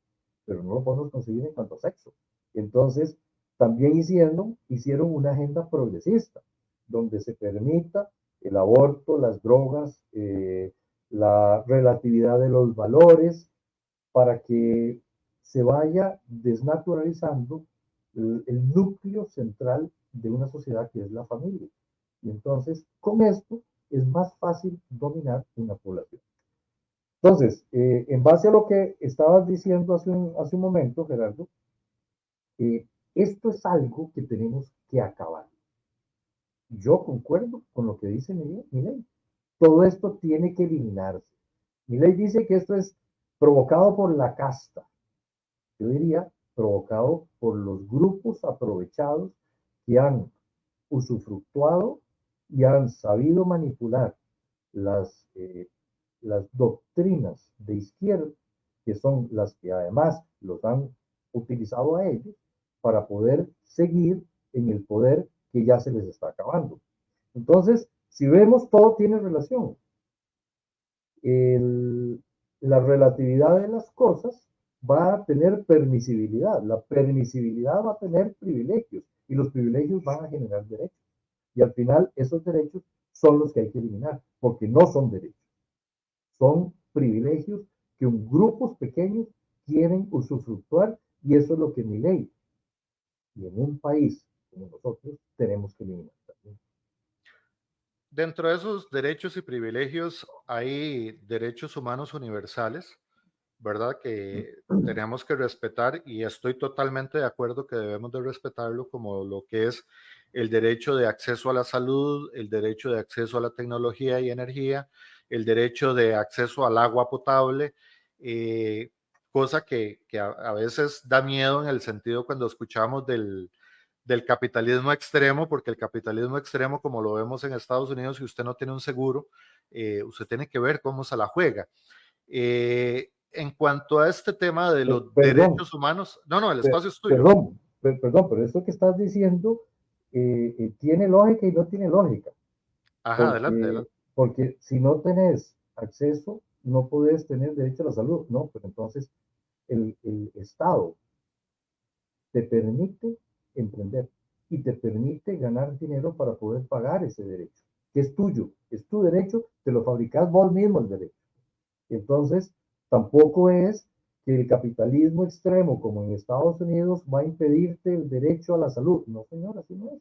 pero no lo podemos conseguir en cuanto a sexo. Entonces, también hicieron una agenda progresista, donde se permita el aborto, las drogas, la relatividad de los valores, para que se vaya desnaturalizando el núcleo central de una sociedad que es la familia. Y entonces, con esto es más fácil dominar una población. Entonces, en base a lo que estabas diciendo hace un momento, Gerardo, esto es algo que tenemos que acabar. Yo concuerdo con lo que dice Milei. Todo esto tiene que eliminarse. Milei dice que esto es provocado por la casta. Yo diría provocado por los grupos aprovechados que han usufructuado y han sabido manipular las, las doctrinas de izquierda, que son las que además los han utilizado a ellos para poder seguir en el poder que ya se les está acabando. Entonces, si vemos, todo tiene relación. El, la relatividad de las cosas va a tener permisibilidad. La permisibilidad va a tener privilegios y los privilegios van a generar derechos. Y al final esos derechos son los que hay que eliminar, porque no son derechos. Son privilegios que un grupos pequeños quieren usufructuar y eso es lo que mi ley y en un país como nosotros tenemos que eliminar también. Dentro de esos derechos y privilegios hay derechos humanos universales, ¿verdad? Que tenemos que respetar y estoy totalmente de acuerdo que debemos de respetarlo como lo que es el derecho de acceso a la salud, el derecho de acceso a la tecnología y energía, el derecho de acceso al agua potable, cosa que a veces da miedo en el sentido cuando escuchamos del capitalismo extremo, porque el capitalismo extremo, como lo vemos en Estados Unidos, si usted no tiene un seguro, usted tiene que ver cómo se la juega. En cuanto a este tema de los Perdón, derechos humanos, no, el espacio es tuyo. perdón, pero esto que estás diciendo tiene lógica y no tiene lógica, Ajá, adelante, porque, adelante. porque si no tenés acceso, no puedes tener derecho a la salud, no, pero entonces el Estado te permite emprender y te permite ganar dinero para poder pagar ese derecho, que es tuyo, es tu derecho, te lo fabricas vos mismo el derecho. Entonces, tampoco es que el capitalismo extremo, como en Estados Unidos, va a impedirte el derecho a la salud. No, señor, así no es.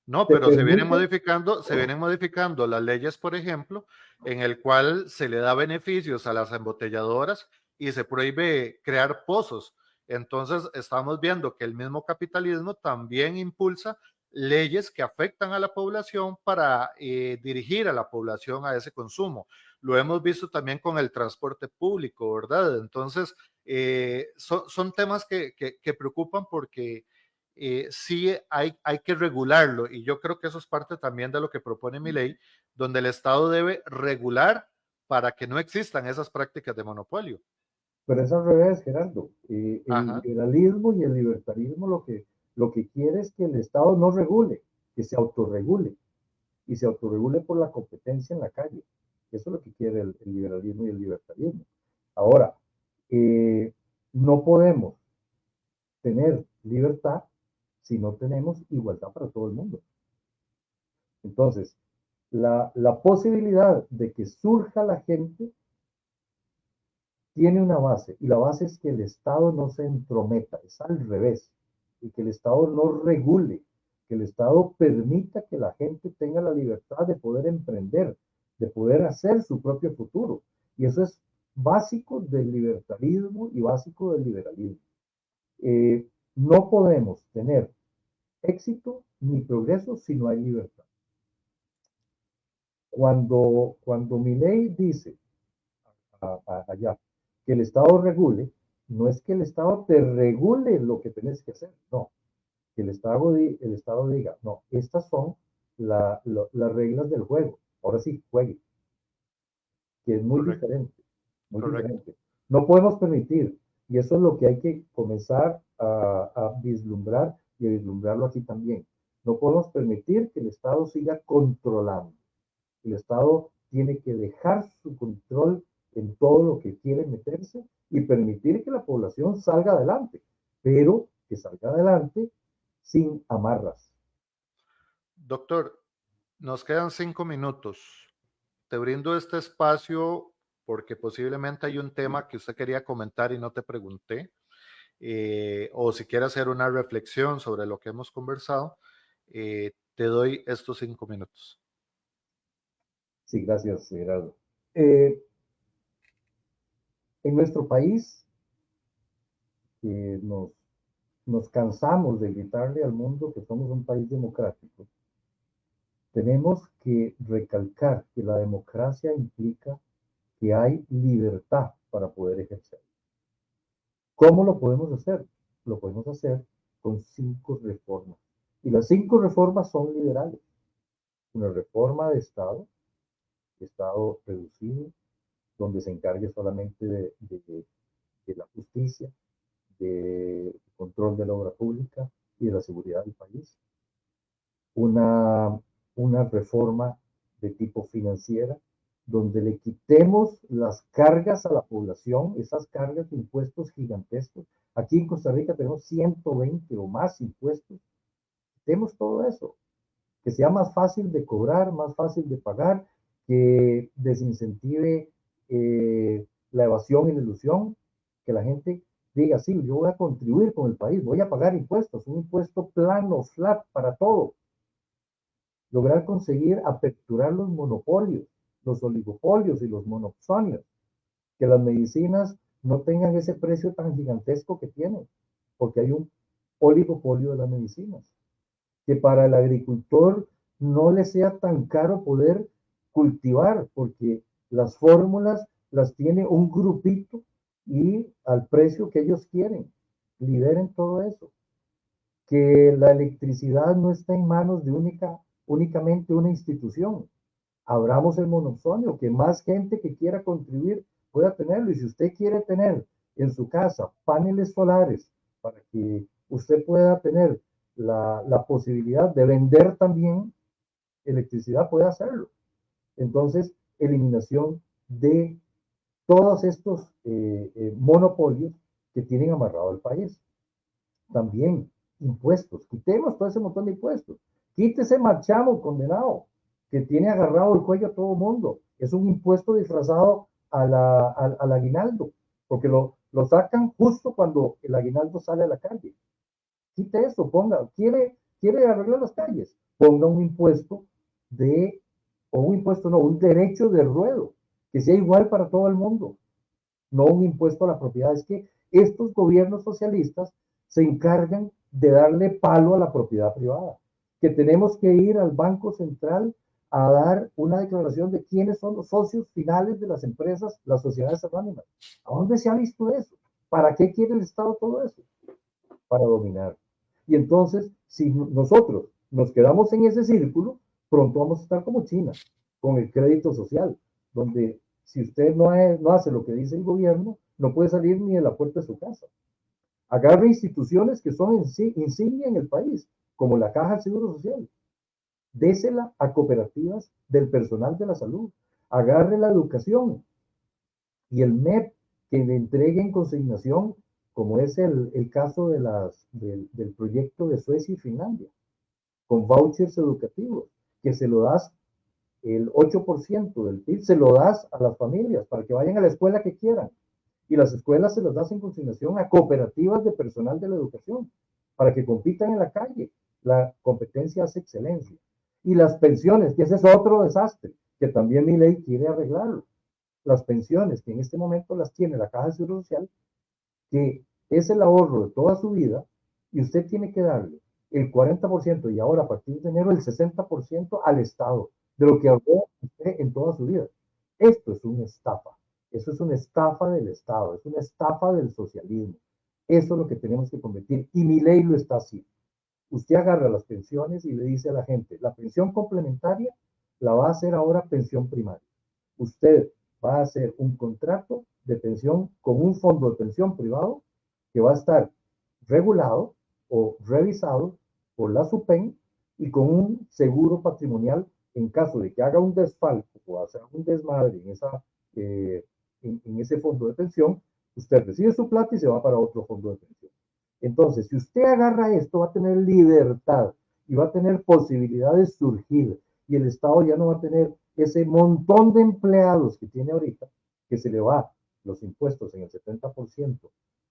No, Te pero permite, se vienen modificando las leyes, por ejemplo, en el cual se le da beneficios a las embotelladoras y se prohíbe crear pozos. Entonces, estamos viendo que el mismo capitalismo también impulsa leyes que afectan a la población para dirigir a la población a ese consumo. Lo hemos visto también con el transporte público, ¿verdad? Entonces, son temas que preocupan porque sí hay que regularlo y yo creo que eso es parte también de lo que propone mi ley, donde el Estado debe regular para que no existan esas prácticas de monopolio. pero es al revés, Gerardo. El Ajá, liberalismo y el libertarismo lo que quiere es que el Estado no regule, que se autorregule y se autorregule por la competencia en la calle. Eso es lo que quiere el liberalismo y el libertarismo. Ahora, no podemos tener libertad si no tenemos igualdad para todo el mundo. Entonces, la posibilidad de que surja la gente tiene una base, y la base es que el Estado no se entrometa, es al revés, y que el Estado no regule, que el Estado permita que la gente tenga la libertad de poder emprender, de poder hacer su propio futuro. Y eso es básico del libertarismo y básico del liberalismo. No podemos tener éxito ni progreso si no hay libertad. Cuando mi ley dice allá que el Estado regule, no es que el Estado te regule lo que tenés que hacer, no, que el Estado diga, no, estas son las reglas del juego, ahora sí, juegue, que es muy correcto, diferente, muy correcto. diferente. No podemos permitir Y eso es lo que hay que comenzar a vislumbrar y a vislumbrarlo aquí también. No podemos permitir que el Estado siga controlando. El Estado tiene que dejar su control en todo lo que quiere meterse y permitir que la población salga adelante, pero que salga adelante sin amarras. Doctor, nos quedan 5 minutos. Te brindo este espacio porque posiblemente hay un tema que usted quería comentar y no te pregunté, o si quiere hacer una reflexión sobre lo que hemos conversado, te doy estos 5 minutos. Sí, gracias, Gerardo. Eh, en nuestro país nos, nos cansamos de gritarle al mundo que somos un país democrático. Tenemos que recalcar que la democracia implica que hay libertad para poder ejercer. ¿Cómo lo podemos hacer? Lo podemos hacer con 5 reformas. Y las 5 reformas son liberales. Una reforma de Estado reducido, donde se encargue solamente de la justicia, de control de la obra pública y de la seguridad del país. Una, una reforma de tipo financiera, donde le quitemos las cargas a la población, esas cargas de impuestos gigantescos. Aquí en Costa Rica tenemos 120 o más impuestos. Quitemos todo eso, que sea más fácil de cobrar, más fácil de pagar, que desincentive la evasión y la ilusión, que la gente diga, sí, yo voy a contribuir con el país, voy a pagar impuestos, un impuesto plano, flat para todo. Lograr conseguir aperturar los monopolios, los oligopolios y los monopsonios, que las medicinas no tengan ese precio tan gigantesco que tienen, porque hay un oligopolio de las medicinas, que para el agricultor no le sea tan caro poder cultivar, porque las fórmulas las tiene un grupito y al precio que ellos quieren. Liberen todo eso. Que la electricidad no está en manos de únicamente una institución. Abramos el monopolio, que más gente que quiera contribuir pueda tenerlo. Y si usted quiere tener en su casa paneles solares para que usted pueda tener la posibilidad de vender también electricidad, puede hacerlo. Entonces, eliminación de todos estos monopolios que tienen amarrado al país. También impuestos, quitemos todo ese montón de impuestos. Quítese marchamo condenado que tiene agarrado el cuello a todo el mundo. Es un impuesto disfrazado al aguinaldo, porque lo sacan justo cuando el aguinaldo sale a la calle. Quite eso, ponga, quiere arreglar las calles, ponga un impuesto de, o un impuesto no, un derecho de ruedo, que sea igual para todo el mundo, no un impuesto a la propiedad. Es que estos gobiernos socialistas se encargan de darle palo a la propiedad privada, que tenemos que ir al Banco Central a dar una declaración de quiénes son los socios finales de las empresas, las sociedades anónimas. ¿A dónde se ha visto eso? ¿Para qué quiere el Estado todo eso? Para dominar. Y entonces, si nosotros nos quedamos en ese círculo, pronto vamos a estar como China, con el crédito social, donde si usted no hace lo que dice el gobierno, no puede salir ni de la puerta de su casa. Agarre instituciones que son insignia en el país, como la Caja del Seguro Social. Désela a cooperativas del personal de la salud. Agarre la educación y el MEP que le entregue en consignación, como es el caso del proyecto de Suecia y Finlandia, con vouchers educativos, que se lo das el 8% del PIB, se lo das a las familias para que vayan a la escuela que quieran. Y las escuelas se las das en consignación a cooperativas de personal de la educación, para que compitan en la calle. La competencia hace excelencia. Y las pensiones, que ese es otro desastre, que también mi ley quiere arreglarlo. Las pensiones, que en este momento las tiene la Caja de Seguro Social, que es el ahorro de toda su vida, y usted tiene que darle el 40% y ahora a partir de enero el 60% al Estado de lo que ahorró usted en toda su vida. Esto es una estafa. Eso es una estafa del Estado, es una estafa del socialismo. Eso es lo que tenemos que convertir. Y mi ley lo está haciendo. Usted agarra las pensiones y le dice a la gente, la pensión complementaria la va a hacer ahora pensión primaria. Usted va a hacer un contrato de pensión con un fondo de pensión privado que va a estar regulado o revisado por la SUPEN y con un seguro patrimonial en caso de que haga un desfalco o haga un desmadre en ese fondo de pensión, usted recibe su plata y se va para otro fondo de pensión. Entonces, si usted agarra esto, va a tener libertad y va a tener posibilidades de surgir, y el Estado ya no va a tener ese montón de empleados que tiene ahorita, que se le va los impuestos en el 70%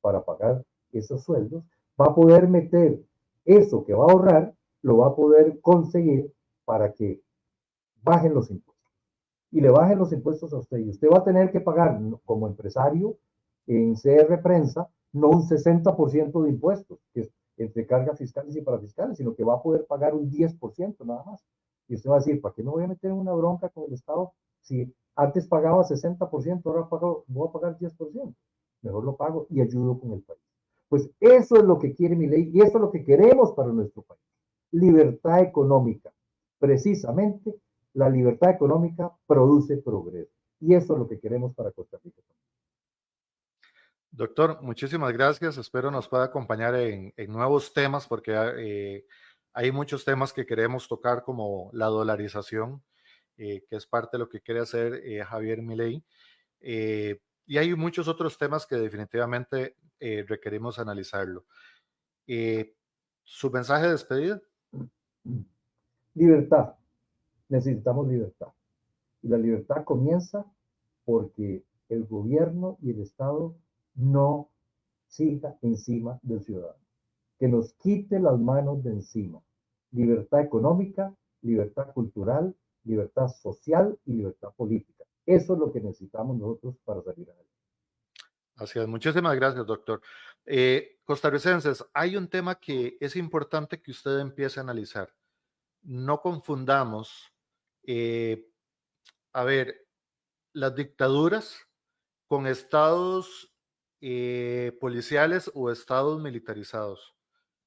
para pagar esos sueldos, va a poder meter eso que va a ahorrar, lo va a poder conseguir para que bajen los impuestos. Y le bajen los impuestos a usted. Y usted va a tener que pagar como empresario en CR Prensa no un 60% de impuestos, que es entre cargas fiscales y parafiscales, sino que va a poder pagar un 10% nada más. Y usted va a decir, ¿para qué me voy a meter en una bronca con el Estado si antes pagaba 60%, ahora voy a pagar 10%? Mejor lo pago y ayudo con el país. Pues eso es lo que quiere mi ley y eso es lo que queremos para nuestro país. Libertad económica. Precisamente la libertad económica produce progreso. Y eso es lo que queremos para Costa Rica. Doctor, muchísimas gracias. Espero nos pueda acompañar en nuevos temas porque hay muchos temas que queremos tocar como la dolarización, que es parte de lo que quiere hacer Javier Milei. Y hay muchos otros temas que definitivamente requerimos analizarlo. ¿Su mensaje de despedida? Libertad. Necesitamos libertad. Y la libertad comienza porque el gobierno y el Estado no siga encima del ciudadano. Que nos quite las manos de encima. Libertad económica, libertad cultural, libertad social y libertad política. Eso es lo que necesitamos nosotros para salir adelante. Así es, muchísimas gracias, doctor. Costarricenses, hay un tema que es importante que usted empiece a analizar. No confundamos, las dictaduras con estados policiales o estados militarizados.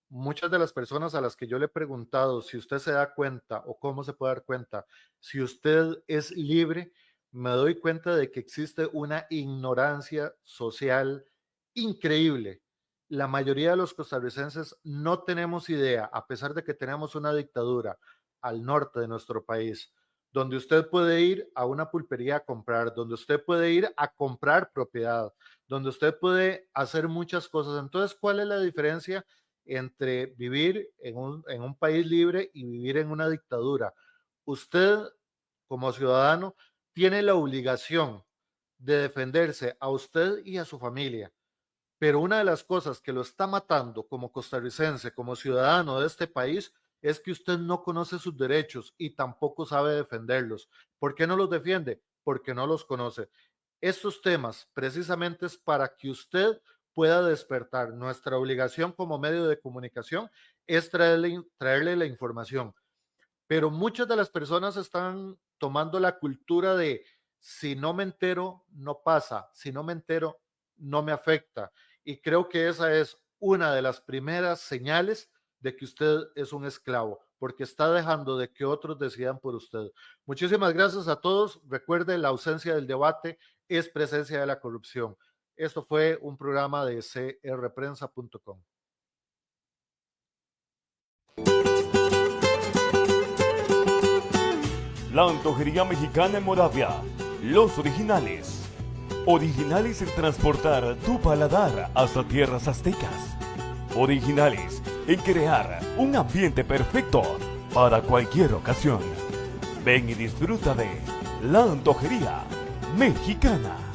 Muchas de las personas a las que yo le he preguntado si usted se da cuenta o cómo se puede dar cuenta si usted es libre, me doy cuenta de que existe una ignorancia social increíble. La mayoría de los costarricenses no tenemos idea, a pesar de que tenemos una dictadura al norte de nuestro país, donde usted puede ir a una pulpería a comprar, donde usted puede ir a comprar propiedad, donde usted puede hacer muchas cosas. Entonces, ¿cuál es la diferencia entre vivir en un país libre y vivir en una dictadura? Usted, como ciudadano, tiene la obligación de defenderse a usted y a su familia. Pero una de las cosas que lo está matando como costarricense, como ciudadano de este país, es que usted no conoce sus derechos y tampoco sabe defenderlos. ¿Por qué no los defiende? Porque no los conoce. Estos temas precisamente es para que usted pueda despertar. Nuestra obligación como medio de comunicación es traerle la información. Pero muchas de las personas están tomando la cultura de si no me entero, no pasa, si no me entero, no me afecta. Y creo que esa es una de las primeras señales de que usted es un esclavo, porque está dejando de que otros decidan por usted. Muchísimas gracias a todos. Recuerde, la ausencia del debate es presencia de la corrupción. Esto fue un programa de crprensa.com. La antojería mexicana en Moravia. Los originales. Originales en transportar tu paladar hasta tierras aztecas. Originales en crear un ambiente perfecto para cualquier ocasión. Ven y disfruta de La Antojería Mexicana.